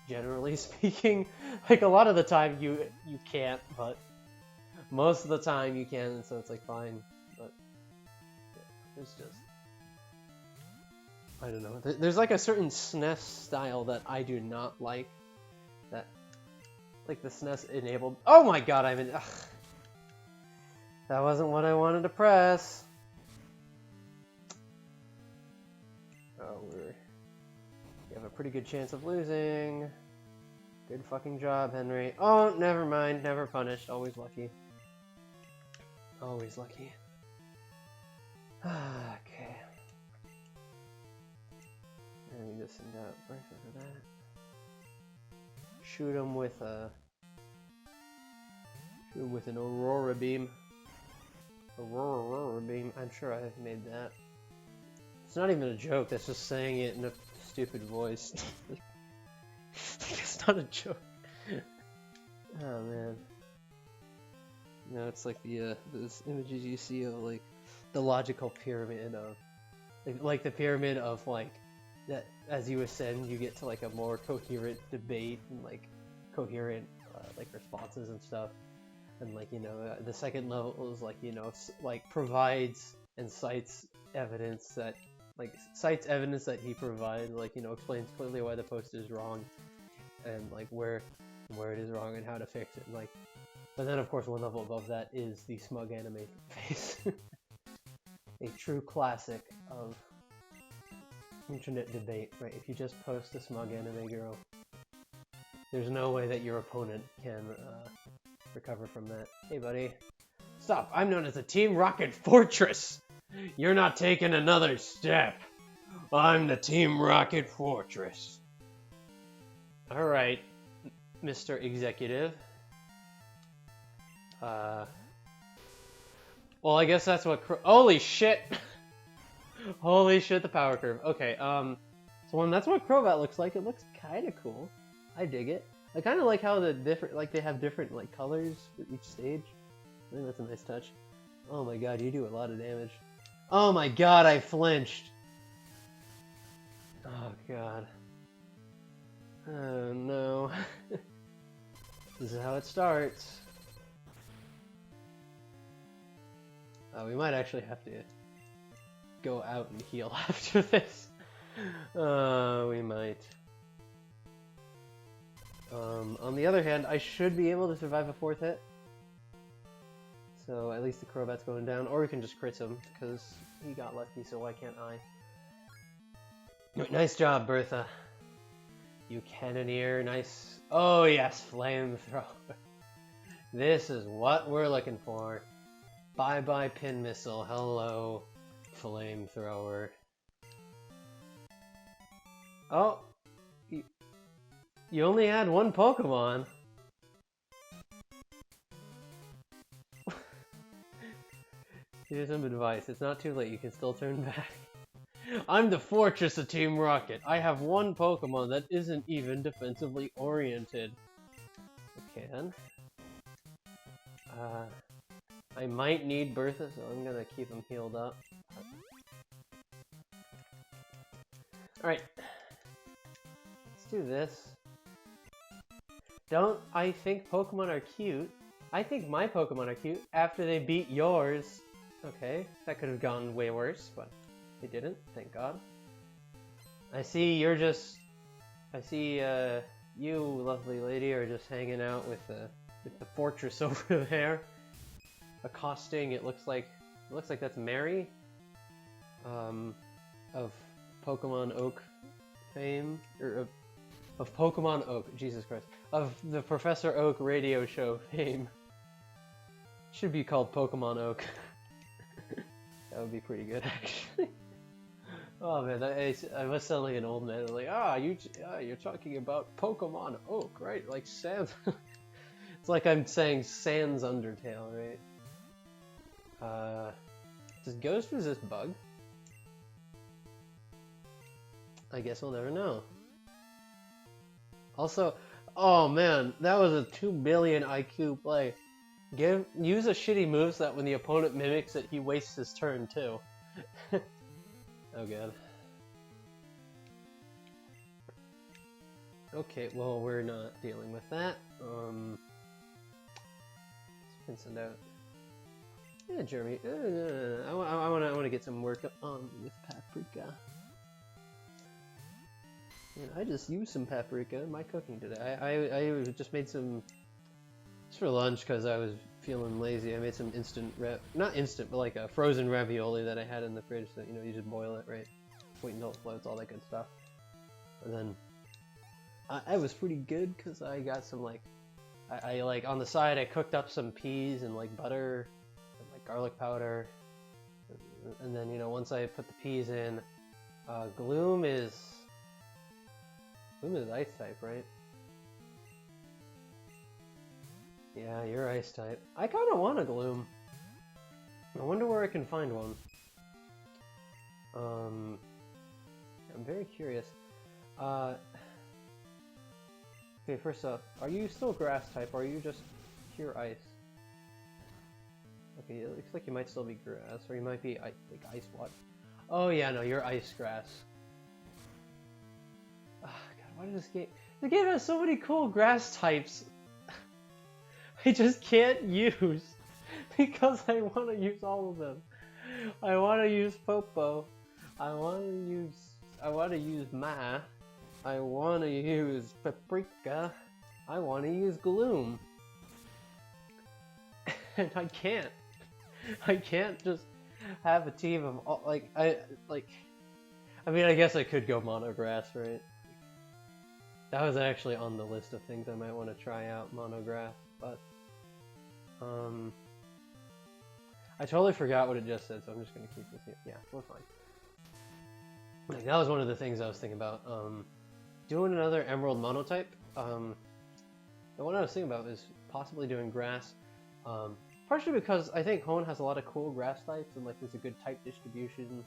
Generally speaking, like a lot of the time you can't, but most of the time you can, and so it's like fine. But yeah, it's just, I don't know. There's like a certain SNES style that I do not like. That, like the SNES enabled. Oh my god! Ugh. That wasn't what I wanted to press. Oh, we have a pretty good chance of losing. Good fucking job, Henry. Oh, never mind. Never punished. Always lucky. Always lucky. Okay. And we just send out Burst for that. Shoot him with an Aurora Beam. Aurora Beam. I'm sure I made that. It's not even a joke. That's just saying it in a stupid voice. It's not a joke. Oh man. No, it's like those images you see of like the logical pyramid of like the pyramid of like that as you ascend you get to like a more coherent debate and like coherent like responses and stuff, and like, you know, the second level is like, you know, like provides and cites evidence that he provided, like, you know, explains clearly why the post is wrong and like where it is wrong and how to fix it, like. But then, of course, one level above that is the smug anime face. A true classic of internet debate, right? If you just post a smug anime girl, there's no way that your opponent can recover from that. Hey, buddy. Stop, I'm known as the Team Rocket Fortress! You're not taking another step. I'm the Team Rocket Fortress. Alright, Mr. Executive. Well, I guess that's what holy shit! Holy shit, the power curve. Okay, so that's what Crobat looks like. It looks kinda cool. I dig it. I kinda like how the they have different, like, colors for each stage. I think that's a nice touch. Oh my god, you do a lot of damage. Oh my god, I flinched! Oh god. Oh no. This is how it starts. We might actually have to go out and heal after this. We might. On the other hand, I should be able to survive a 4th hit. So at least the Crobat's going down, or we can just crit him, because he got lucky, so why can't I? Nice job, Bertha. You Cannoneer, nice. Oh yes, Flamethrower. This is what we're looking for. Bye-bye Pin Missile, hello Flamethrower. Oh, you only had one Pokemon. Here's some advice, it's not too late, you can still turn back. I'm the Fortress of Team Rocket. I have one Pokemon that isn't even defensively oriented. Okay then. I might need Bertha, so I'm gonna keep him healed up. Alright. Let's do this. Don't I think Pokemon are cute? I think my Pokemon are cute after they beat yours. Okay, that could have gone way worse, but they didn't, thank God. I see you're just... I see, you, lovely lady, are just hanging out with the fortress over there. Accosting, it looks like that's Mary. Of Pokemon Oak fame, or of Pokemon Oak, Jesus Christ. Of the Professor Oak radio show fame. Should be called Pokemon Oak. That would be pretty good, actually. Oh man, I was suddenly an old man. Like, you're talking about Pokemon Oak, right? Like Sans. It's like I'm saying Sans Undertale, right? Does Ghost resist Bug? I guess we'll never know. Also, oh man, that was a 2 billion IQ play. Use a shitty move so that when the opponent mimics it, he wastes his turn too. Oh god. Okay, well we're not dealing with that. Let's send out. Yeah, Jeremy. I want to get some work on with paprika. And I just used some paprika in my cooking today. I just made some. Just for lunch because I was feeling lazy. I made some not instant, but like a frozen ravioli that I had in the fridge. That you just boil it, right? Wait until it floats, all that good stuff. And then I was pretty good because I got some I like on the side I cooked up some peas and like butter and like garlic powder. And then once I put the peas in, Gloom is ice type, right? Yeah, you're ice type. I kind of want a Gloom. I wonder where I can find one. I'm very curious. Okay, first up, are you still grass type, or are you just pure ice? Okay, it looks like you might still be grass, or you might be like ice what? Oh yeah, no, you're ice grass. Oh, God, why does this game? The game has so many cool grass types. I just can't use because I want to use all of them. I want to use Popo. I want to use Ma. I want to use Paprika. I want to use Gloom. And I can't. I can't just have a team of all, I mean, I guess I could go Monograss, right? That was actually on the list of things I might want to try out, Monograss, but I totally forgot what it just said, so I'm just gonna keep this here. Yeah, we're fine. Like, that was one of the things I was thinking about. Doing another Emerald Monotype. The one I was thinking about is possibly doing grass. Partially because I think Hoenn has a lot of cool grass types, and like there's a good type distribution.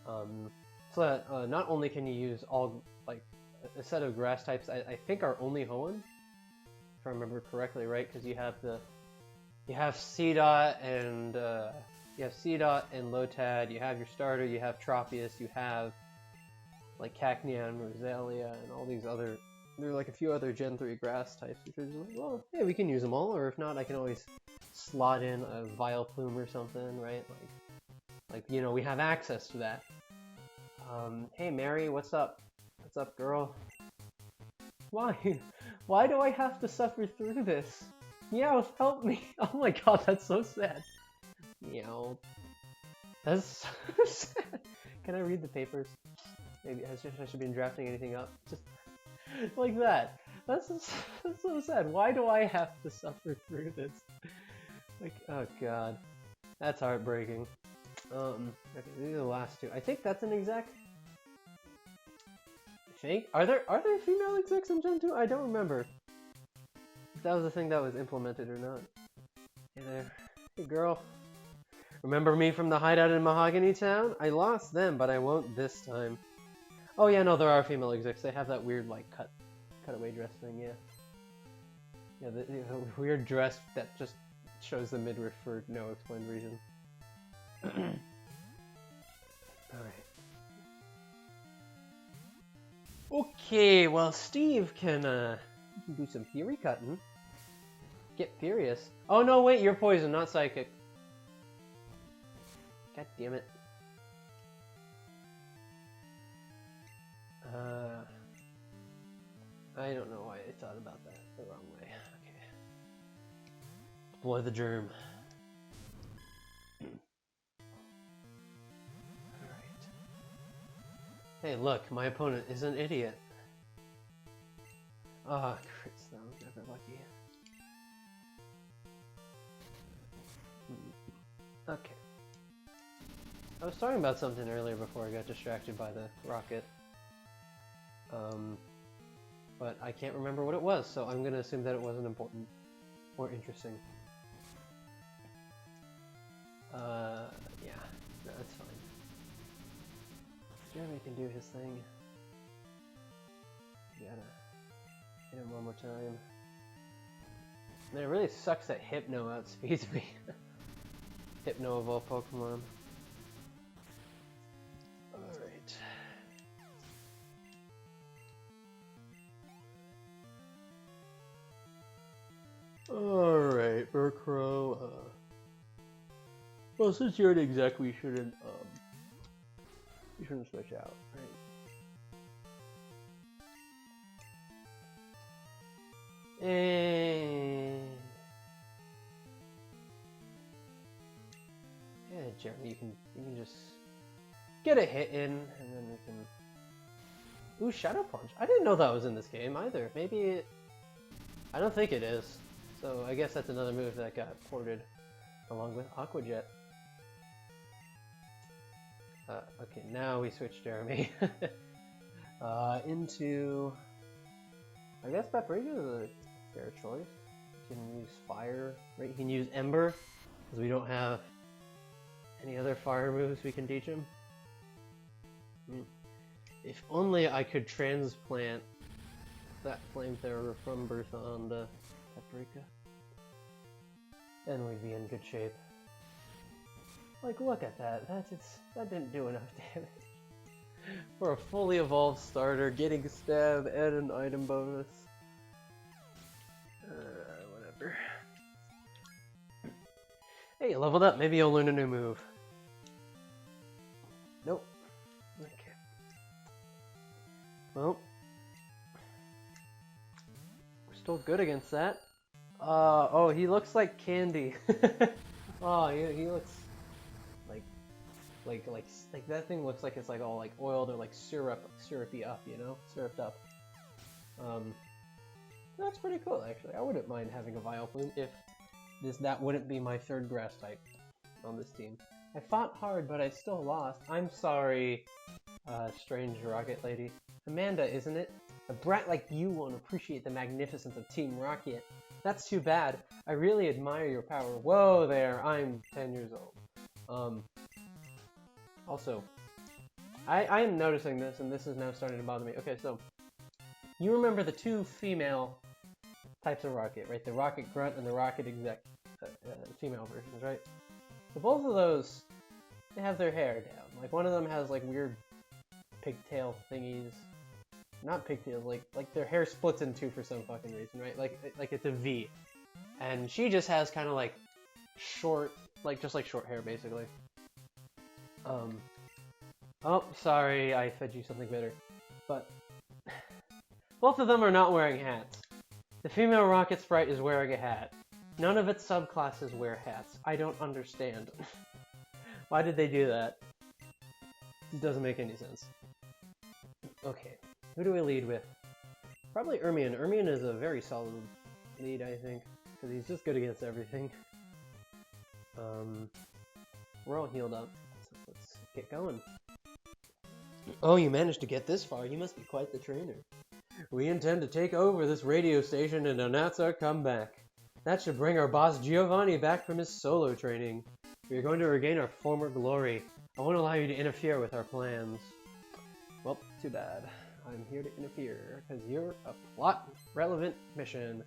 So that not only can you use all like a set of grass types, I think are only Hoenn, if I remember correctly, right? Because you have Seedot and Lotad. You have your starter. You have Tropius. You have like Cacnea and Roselia and all these other. There are like a few other Gen 3 grass types, which are just like, well, yeah, we can use them all, or if not, I can always slot in a Vileplume or something, right? Like you know, we have access to that. Hey Mary, what's up? What's up, girl? Why? Why do I have to suffer through this? Meowth, help me! Oh my god, that's so sad. Meow. That's so sad. Can I read the papers? Maybe I should be drafting anything up. Just like that. That's so sad. Why do I have to suffer through this? Like, oh god. That's heartbreaking. Okay, these are the last two. I think that's an exec. I think? Are there female execs in Gen 2? I don't remember if that was a thing that was implemented or not. Hey there. Hey girl. Remember me from the hideout in Mahogany Town? I lost them, but I won't this time. Oh yeah, no, there are female execs. They have that weird, like, cutaway dress thing, yeah. Yeah, the weird dress that just shows the midriff for no explained reason. Alright. Okay, well, Steve can do some Fury cutting. Get furious. Oh no, wait, you're poison, not psychic. God damn it. I don't know why I thought about that the wrong way. Okay. Deploy the germ. Alright. Hey, look, my opponent is an idiot. Ah, crits though, never lucky. Okay. I was talking about something earlier before I got distracted by the rocket. But I can't remember what it was, so I'm gonna assume that it wasn't important or interesting. Yeah, no, that's fine. Jeremy can do his thing. Gotta hit him one more time. Man, it really sucks that Hypno outspeeds me. Hypno of all Pokemon. Alright. Alright, Murkrow. Well, since you're an exec, we shouldn't switch out, right? Yeah, Jeremy, you can just get a hit in, and then we can. Ooh, Shadow Punch! I didn't know that was in this game either. Maybe it. I don't think it is. So I guess that's another move that got ported along with Aqua Jet. Okay, now we switch Jeremy into. I guess Paprika is a fair choice. You can use Fire, right? You can use Ember, because we don't have any other fire moves we can teach him. If only I could transplant that Flamethrower from Bertha onto Paprika. Then we'd be in good shape. Like, look at that. That didn't do enough damage. For a fully evolved starter, getting stab and an item bonus. Whatever. Hey, you leveled up. Maybe you'll learn a new move. Nope. Okay. Well. We're still good against that. Oh, he looks like candy. Oh, he looks like that thing looks like it's like all like oiled or like syrupy up, you know, syruped up. That's pretty cool actually. I wouldn't mind having a Vileplume if that wouldn't be my third grass type. on this team. I fought hard, but I still lost. I'm sorry, strange rocket lady. Amanda, isn't it? A brat like you won't appreciate the magnificence of Team Rocket. That's too bad. I really admire your power. Whoa there, I'm 10 years old. Also, I am noticing this, and this is now starting to bother me. Okay, so, you remember the two female types of rocket, right? The rocket grunt and the rocket exec, female versions, right? So both of those, they have their hair down. Like, one of them has, like, weird pigtail thingies. Not pigtails, like their hair splits in two for some fucking reason, right? Like it's a V. And she just has kind of, like, short, just short hair, basically. Oh, sorry, I fed you something bitter. But, both of them are not wearing hats. The female rocket sprite is wearing a hat. None of its subclasses wear hats. I don't understand. Why did they do that? It doesn't make any sense. Okay, who do we lead with? Probably Ermion. Ermion is a very solid lead, I think, because he's just good against everything. We're all healed up, so let's get going. Oh, you managed to get this far. You must be quite the trainer. We intend to take over this radio station and announce our comeback. That should bring our boss Giovanni back from his solo training. We are going to regain our former glory. I won't allow you to interfere with our plans. Well, too bad. I'm here to interfere, because you're a plot-relevant mission.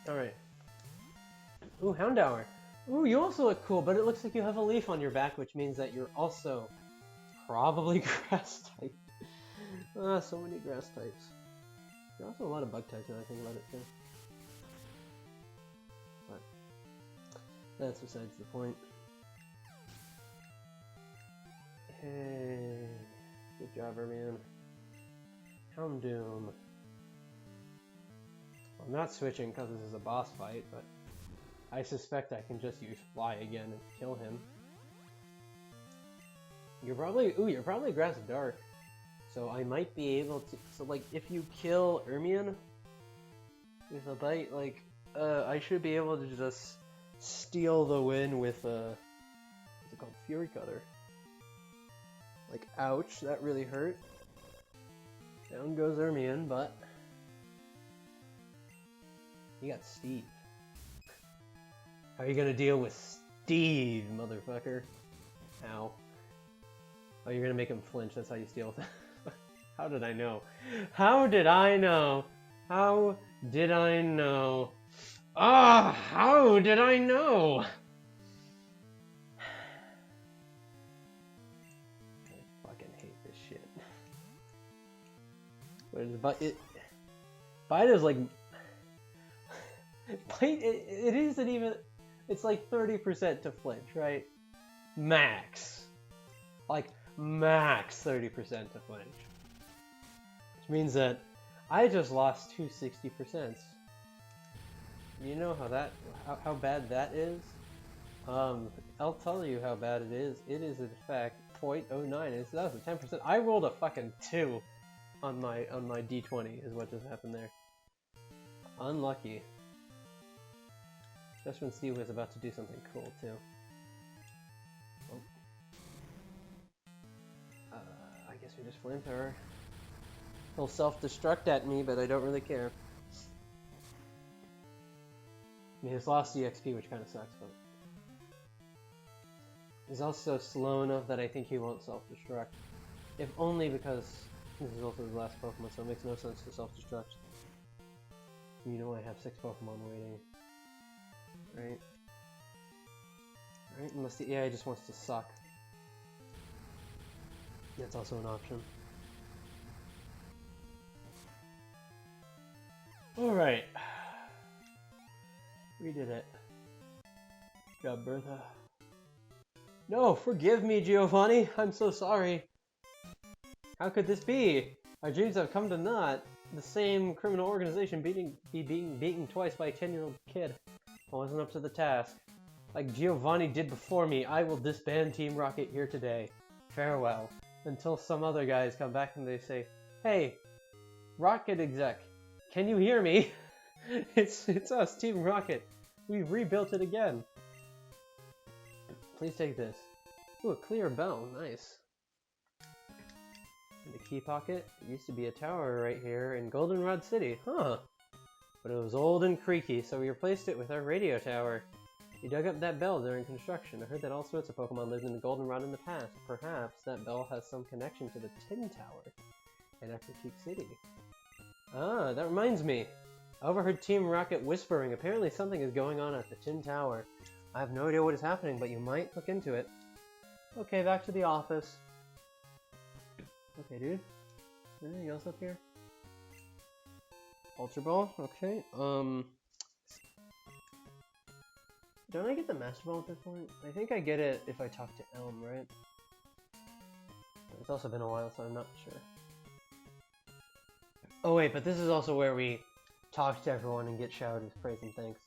Alright. Ooh, Houndour. Ooh, you also look cool, but it looks like you have a leaf on your back, which means that you're also probably grass type. So many grass types. There are also a lot of bug types now I think about it too. But that's besides the point. Hey, good job, Ermion. Houndoom. I'm not switching because this is a boss fight, but I suspect I can just use Fly again and kill him. You're probably Grass Dark. So I might be able to, so like, if you kill Ermion with a bite, like, I should be able to just steal the win with, what's it called? Fury Cutter. Like, ouch, that really hurt. Down goes Ermion, but you got Steve. How are you gonna deal with Steve, motherfucker? Ow. Oh, you're gonna make him flinch, that's how you steal with How did I know? How did I know? How did I know? Ah, how did I know? I fucking hate this shit. What is Bite? Bite is like... Bite, it isn't even... It's like 30% to flinch, right? Max. Like, max 30% to flinch. Which means that I just lost 260%. You know how bad that is? I'll tell you how bad it is. It is in fact 0.09. That was a 10%. I rolled a fucking 2 on my d20 is what just happened there. Unlucky. Just when Steve was about to do something cool too. Oh. I guess we just flamethrower. He'll self-destruct at me, but I don't really care. I mean, he's lost EXP, which kind of sucks, but... He's also slow enough that I think he won't self-destruct. If only because this is also his last Pokemon, so it makes no sense to self-destruct. You know I have 6 Pokemon waiting. Right? Right? Unless the AI just wants to suck. That's also an option. Alright. We did it. Good job, Bertha. No, forgive me, Giovanni. I'm so sorry. How could this be? Our dreams have come to naught. The same criminal organization being beaten twice by a 10-year-old kid. I wasn't up to the task. Like Giovanni did before me, I will disband Team Rocket here today. Farewell. Until some other guys come back and they say, "Hey, Rocket exec, can you hear me? It's us, Team Rocket. We've rebuilt it again." please take this. Ooh, a clear bell. Nice. In the key pocket. There used to be a tower right here in Goldenrod City. Huh. But it was old and creaky, so we replaced it with our radio tower. You dug up that bell during construction. I heard that all sorts of Pokemon lived in the Goldenrod in the past. Perhaps that bell has some connection to the Tin Tower in Ecruteak City. Ah, that reminds me. I overheard Team Rocket whispering. Apparently something is going on at the Tin Tower. I have no idea what is happening, but you might look into it. Okay, back to the office. Okay, dude. Anything else up here? Ultra Ball? Okay. Don't I get the Master Ball at this point? I think I get it if I talk to Elm, right? It's also been a while, so I'm not sure. Oh wait, but this is also where we talk to everyone and get showered with praise and thanks.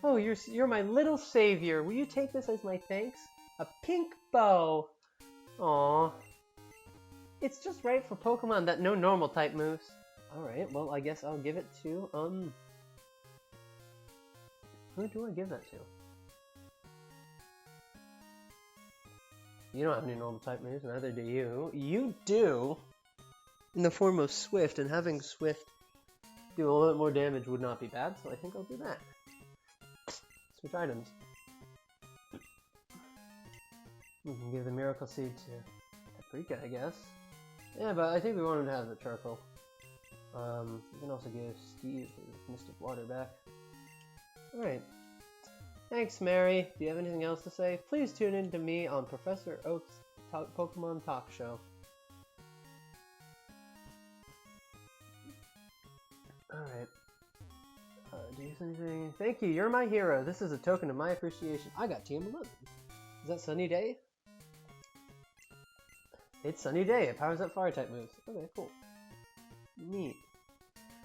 Oh, you're my little savior. Will you take this as my thanks? A pink bow. Aww. It's just right for Pokemon that know normal type moves. Alright, well I guess I'll give it to, who do I give that to? You don't have any normal type moves, neither do you. You do! In the form of Swift, and having Swift do a little bit more damage would not be bad, so I think I'll do that. Switch items. We can give the Miracle Seed to Paprika, I guess. Yeah, but I think we want him to have the charcoal. We can also give Steve his Mystic Water back. Alright. Thanks, Mary. Do you have anything else to say? Please tune in to me on Professor Oak's Pokemon Talk Show. Alright. Do you have anything? Thank you, you're my hero. This is a token of my appreciation. I got TM11. Is that Sunny Day? It's Sunny Day. It powers up fire type moves. Okay, cool. Neat.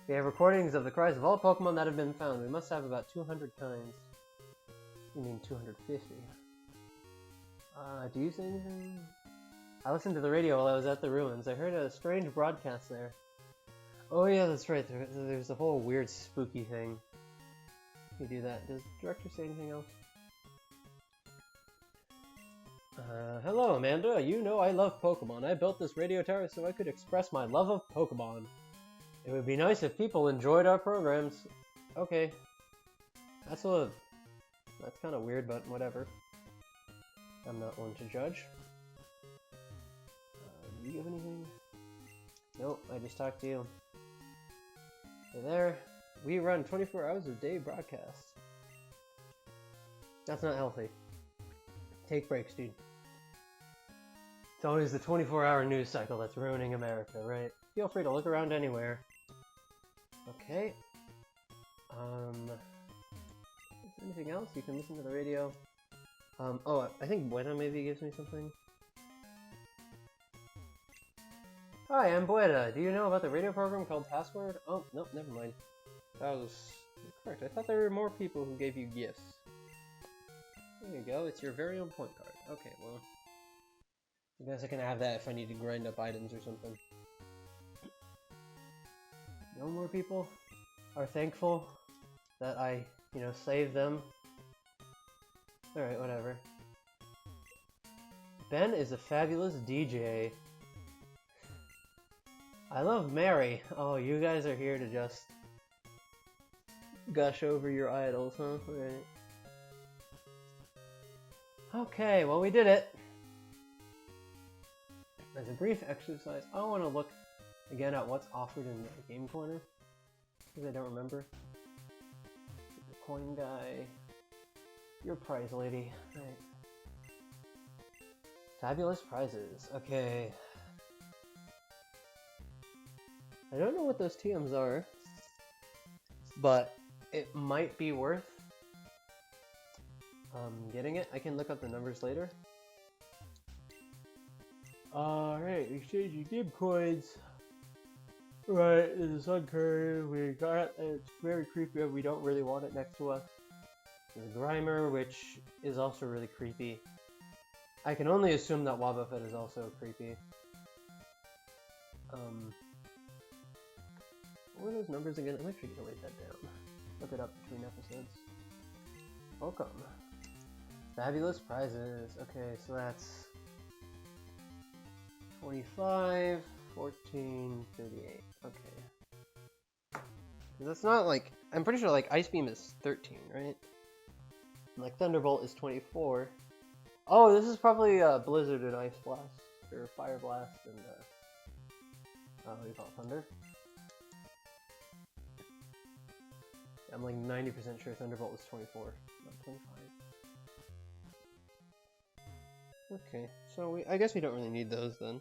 We have recordings of the cries of all Pokemon that have been found. We must have about 200 kinds. You mean 250. Do you say anything? I listened to the radio while I was at the ruins. I heard a strange broadcast there. Oh yeah, that's right. There's a whole weird spooky thing. You do that. Does the director say anything else? Hello Amanda. You know I love Pokemon. I built this radio tower so I could express my love of Pokemon. It would be nice if people enjoyed our programs. Okay. That's kind of weird, but whatever. I'm not one to judge. Do you have anything? Nope, I just talked to you. Hey there. We run 24 hours a day broadcast. That's not healthy. Take breaks, dude. It's always the 24-hour news cycle that's ruining America, right? Feel free to look around anywhere. Okay. Is there anything else? You can listen to the radio. Oh, I think Buena maybe gives me something. Hi, I'm Buena. Do you know about the radio program called Password? Oh, nope, never mind. That was correct. I thought there were more people who gave you gifts. There you go, it's your very own point card. Okay, well. I guess I can have that if I need to grind up items or something. No more people are thankful that I, saved them. Alright, whatever. Ben is a fabulous DJ. I love Mary. Oh, you guys are here to just gush over your idols, huh? Right. Okay, well we did it. As a brief exercise, I want to look again at what's offered in the game corner, because I don't remember. The coin guy. Your prize lady. Right. Fabulous prizes. Okay. I don't know what those TMs are, but it might be worth getting it. I can look up the numbers later. Alright, exchanging game coins. Right, there's a sun curve. We got it. It's very creepy. We don't really want it next to us. There's Grimer, which is also really creepy. I can only assume that Wobbuffet is also creepy. What are those numbers again? I'm actually gonna write that down. Look it up between episodes. Welcome. Fabulous prizes. Okay, so that's 25, 14, 38. Okay. That's not like, I'm pretty sure like Ice Beam is 13, right? And, like Thunderbolt is 24. Oh, this is probably Blizzard and Ice Blast, or Fire Blast and what do you call it, Thunder? I'm like 90% sure Thunderbolt was 24, not 25. Okay, so I guess we don't really need those then.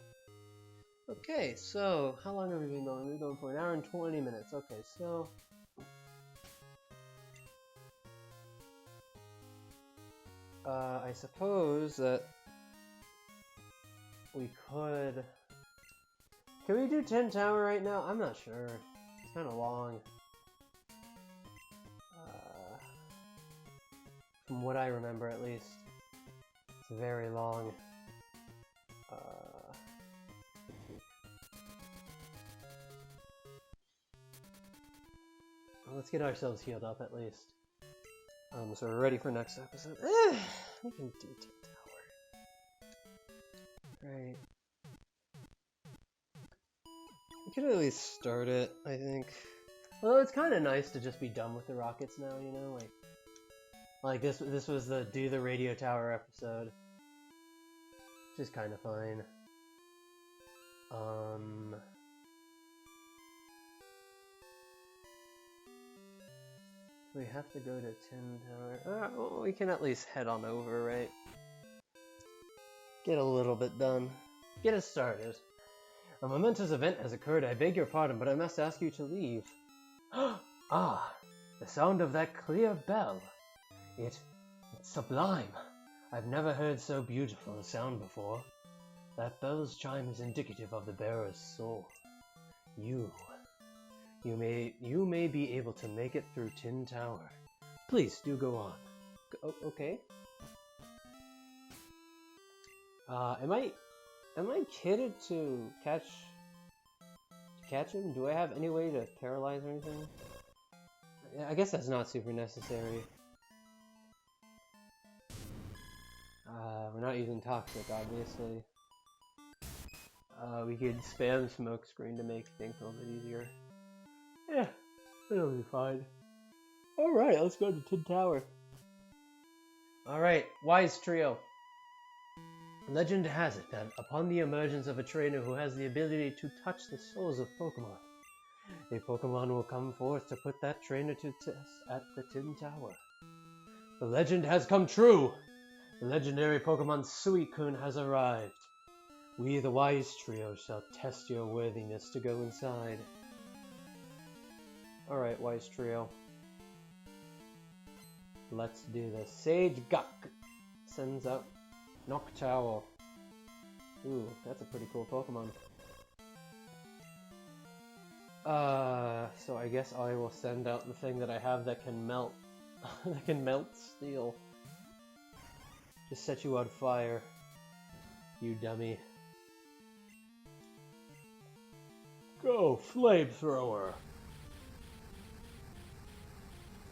Okay, so how long have we been going? We've been going for 1 hour and 20 minutes. Okay, so I suppose that we could. Can we do 10 Tower right now? I'm not sure. It's kind of long. From what I remember, at least, it's very long. Let's get ourselves healed up at least. So we're ready for next episode. We can do 10 Tower. Right. We could at least start it, I think. Although it's kind of nice to just be done with the rockets now, you know? Like this was the Do the Radio Tower episode. Which is kind of fine. We have to go to 10 Tower. Well, we can at least head on over, right? Get a little bit done. Get us started. A momentous event has occurred. I beg your pardon, but I must ask you to leave. Ah, the sound of that clear bell. It's sublime. I've never heard so beautiful a sound before. That bell's chime is indicative of the bearer's soul. You may be able to make it through Tin Tower. Please do go on. Okay. Am I kitted to catch him? Do I have any way to paralyze or anything? I guess that's not super necessary. We're not using Toxic, obviously. We could spam Smoke Screen to make things a little bit easier. Yeah, it'll be fine. Alright, let's go to Tin Tower. Alright, Wise Trio. Legend has it that upon the emergence of a trainer who has the ability to touch the souls of Pokemon, a Pokemon will come forth to put that trainer to test at the Tin Tower. The legend has come true! The legendary Pokemon Suicune has arrived. We, the Wise Trio, shall test your worthiness to go inside. Alright, Wise Trio. Let's do this. Sage Guk sends out Noctowl. Ooh, that's a pretty cool Pokemon. So I guess I will send out the thing that I have that can melt. that can melt steel. Just set you on fire. You dummy. Go, Flamethrower!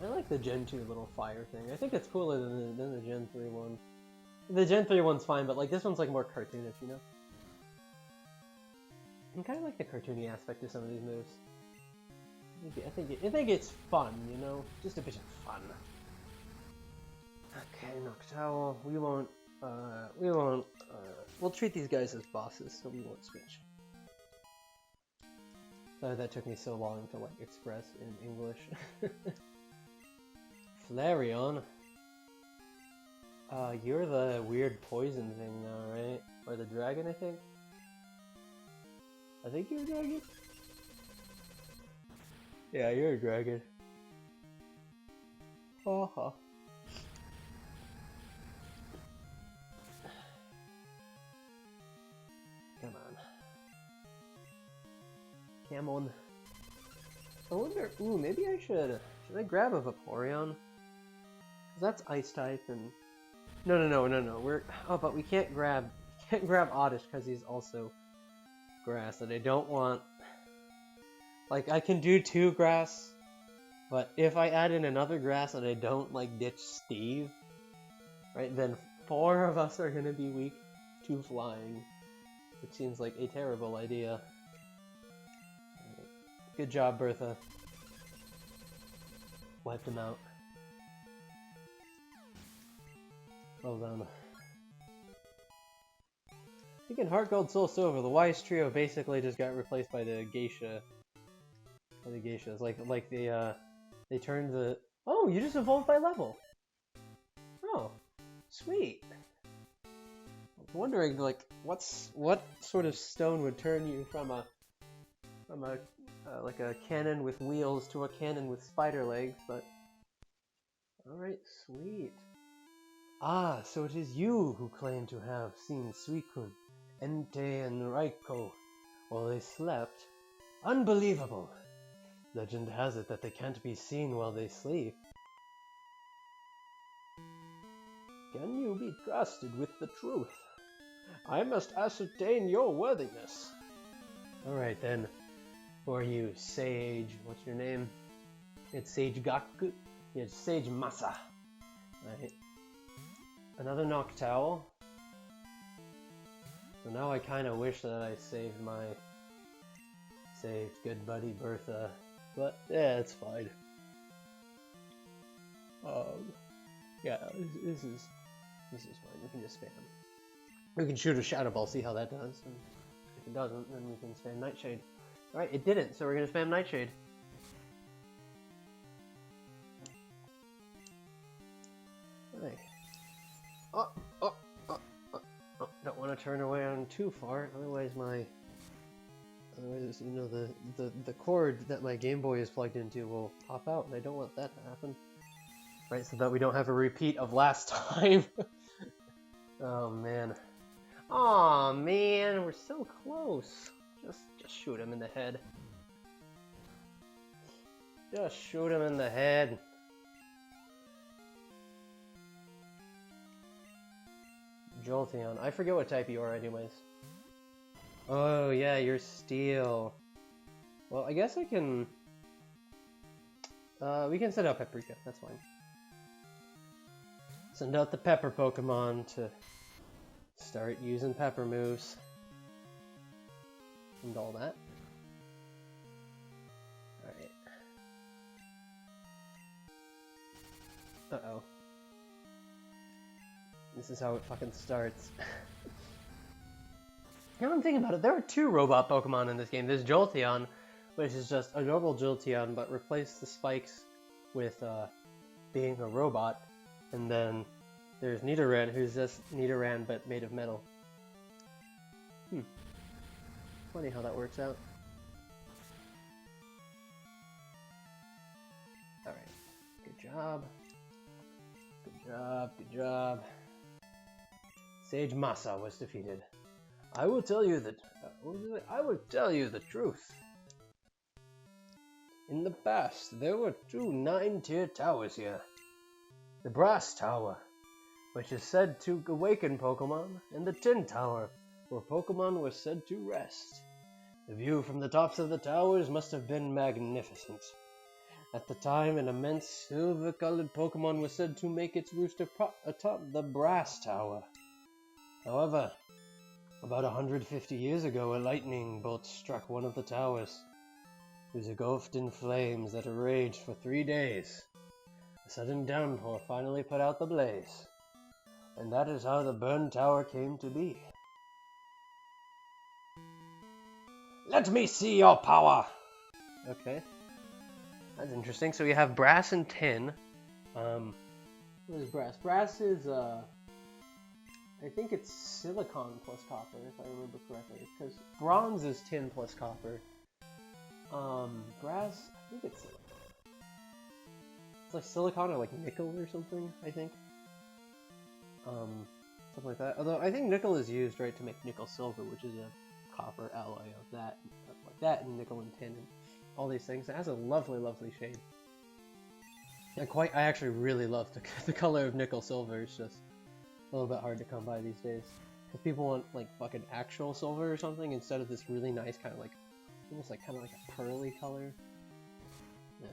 I like the Gen 2 little fire thing. I think it's cooler than the Gen 3 one. The Gen 3 one's fine, but like this one's like more cartoonish, you know? I kind of like the cartoony aspect of some of these moves. I think it's fun, you know? Just a bit of fun. Okay, Noctowl. We'll treat these guys as bosses, so we won't switch. Sorry that took me so long to like express in English. Flareon. You're the weird poison thing now, right? Or the dragon, I think? I think you're a dragon? Yeah, you're a dragon. Haha. Come on. Come on. I wonder, ooh, maybe I should I grab a Vaporeon? Cause that's ice type and... No, but we can't grab Oddish because he's also grass, and I don't want... Like, I can do 2 grass, but if I add in another grass and I don't, like, ditch Steve, Right, then 4 of us are gonna be weak to flying, which seems like a terrible idea. Right. Good job, Bertha. Wiped him out. Well done. I think in Heart Gold Soul Silver, the Wise Trio basically just got replaced by the Geisha. By the Geishas, they turned the. Oh, you just evolved by level. Oh, sweet. I was wondering, like, what sort of stone would turn you from a like a cannon with wheels to a cannon with spider legs, but all right, sweet. Ah, so it is you who claim to have seen Suicune, Entei, and Raikou while they slept. Unbelievable! Legend has it that they can't be seen while they sleep. Can you be trusted with the truth? I must ascertain your worthiness. Alright then, for you, Sage, what's your name? It's Sage Gaku? Yeah, it's Sage Masa. Right. Another Noctowl. So now I kinda wish that I saved good buddy Bertha. But, yeah, it's fine. Yeah, this is fine. We can just spam. We can shoot a Shadow Ball, see how that does. And if it doesn't, then we can spam Nightshade. Alright, it didn't, so we're gonna spam Nightshade. Alright. Don't want to turn away on too far, otherwise, you know, the cord that my Game Boy is plugged into will pop out, and I don't want that to happen. Right, so that we don't have a repeat of last time. Oh man. Aw man, we're so close. Just shoot him in the head. Just shoot him in the head. Jolteon. I forget what type you are anyways. Oh yeah, you're Steel. Well, I guess I can... we can send out Paprika, that's fine. Send out the Pepper Pokemon to start using Pepper moves. And all that. Alright. Uh-oh. This is how it fucking starts. Now I'm thinking about it, there are 2 robot Pokemon in this game. There's Jolteon, which is just a normal Jolteon, but replace the spikes with being a robot. And then there's Nidoran, who's just Nidoran but made of metal. Funny how that works out. Alright. Good job. Good job, good job. Sage Masa was defeated. I will tell you the truth. In the past, there were 2 9-tier towers here. The Brass Tower, which is said to awaken Pokemon, and the Tin Tower, where Pokemon were said to rest. The view from the tops of the towers must have been magnificent. At the time, an immense silver-colored Pokemon was said to make its roost atop the Brass Tower. However, about 150 years ago, a lightning bolt struck one of the towers. It was engulfed in flames that raged for 3 days. A sudden downpour finally put out the blaze. And that is how the burned tower came to be. Let me see your power! Okay. That's interesting. So we have brass and tin. What is brass? Brass is, I think it's silicon plus copper, if I remember correctly. Because bronze is tin plus copper. Brass, I think it's silicon. It's like silicon or like nickel or something, I think. Something like that. Although I think nickel is used, right, to make nickel silver, which is a copper alloy of that, like that, and nickel and tin, and all these things. It has a lovely, lovely shade. I actually really love the color of nickel silver. It's just a little bit hard to come by these days. Because people want, like, fucking actual silver or something instead of this really nice kind of, like, almost like, kind of like a pearly color. Yeah.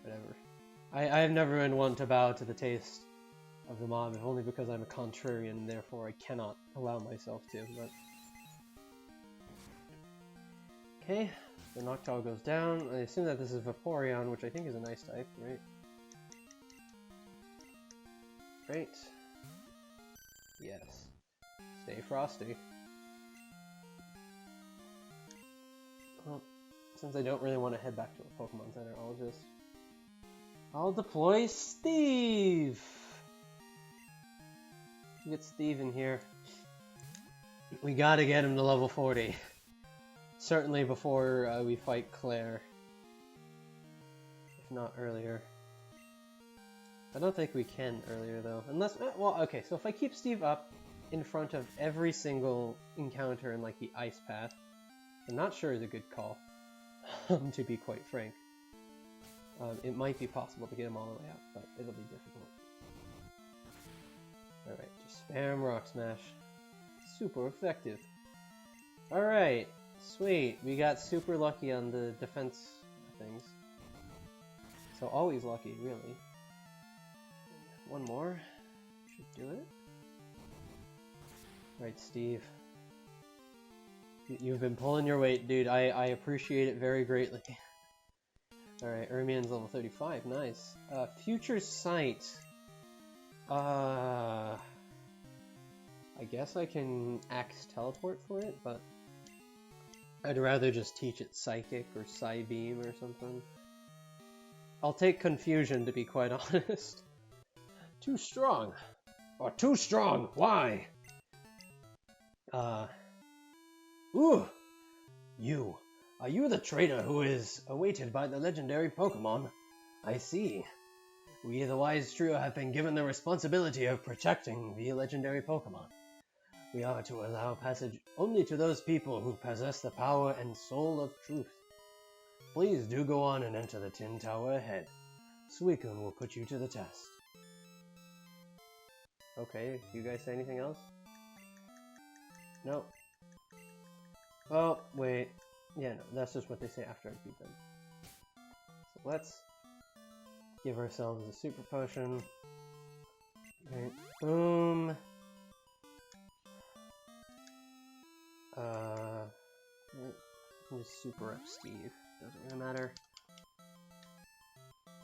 Whatever. I have never been one to bow to the taste of the mob, if only because I'm a contrarian, and therefore I cannot allow myself to, but... Okay, the Noctowl goes down. I assume that this is Vaporeon, which I think is a nice type, right? Right. Yes. Stay frosty. Well, since I don't really want to head back to a Pokemon Center, I'll deploy Steve! Get Steve in here. We gotta get him to level 40. Certainly before we fight Claire. If not earlier. I don't think we can earlier though. Unless, well, okay, so if I keep Steve up in front of every single encounter in like the ice path, I'm not sure is a good call, to be quite frank. It might be possible to get him all the way up, but it'll be difficult. Alright, just spam Rock Smash. Super effective. Alright, sweet. We got super lucky on the defense things. So always lucky, really. One more. Should do it. Right, Steve. You've been pulling your weight, dude. I appreciate it very greatly. Alright, Ermian's level 35. Nice. Future Sight. I guess I can Axe Teleport for it, but I'd rather just teach it Psychic or Psybeam or something. I'll take Confusion, to be quite honest. Too strong. Or too strong. Why? Ooh! You. Are you the trainer who is awaited by the legendary Pokemon? I see. We, the Wise Trio, have been given the responsibility of protecting the legendary Pokemon. We are to allow passage only to those people who possess the power and soul of truth. Please do go on and enter the Tin Tower ahead. Suicune will put you to the test. Okay, you guys say anything else? No. Oh, wait. Yeah, no, that's just what they say after I beat them. So let's give ourselves a super potion. Right, boom. Just super up Steve. Doesn't really matter.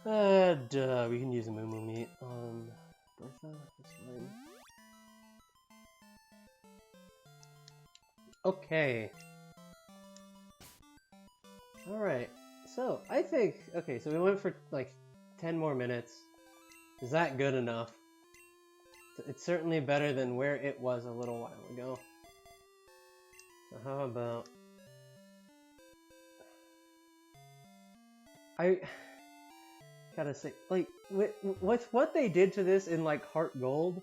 Duh, we can use a Moo Moo Meat on Bertha, that's fine. Okay. Alright, so I think, okay, so we went for like 10 more minutes. Is that good enough? It's certainly better than where it was a little while ago. So how about... I gotta say, like, with what they did to this in like Heart Gold,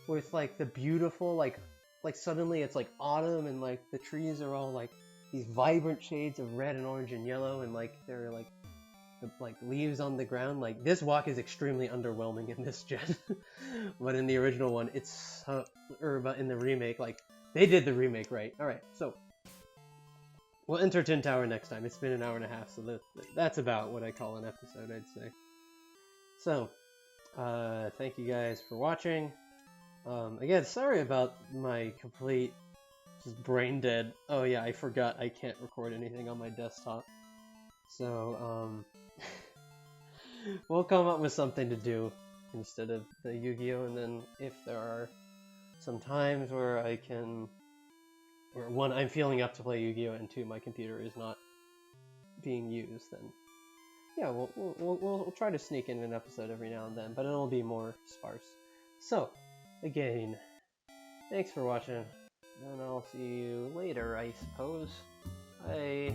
with like the beautiful, like suddenly it's like autumn and like the trees are all like these vibrant shades of red and orange and yellow, and like there are like leaves on the ground. Like, this walk is extremely underwhelming in this gen, but in the original one, it's but in the remake, like they did the remake right. All right, so we'll enter Tin Tower next time. It's been an hour and a half, so that's about what I call an episode, I'd say. So, thank you guys for watching. Again, sorry about my complete just brain dead. Oh yeah, I forgot I can't record anything on my desktop. So, we'll come up with something to do instead of the Yu-Gi-Oh! And then if there are some times where I can... or one, I'm feeling up to play Yu-Gi-Oh! And two, my computer is not being used, then yeah, we'll try to sneak in an episode every now and then, but it'll be more sparse. So, again, thanks for watching, and I'll see you later, I suppose. Bye.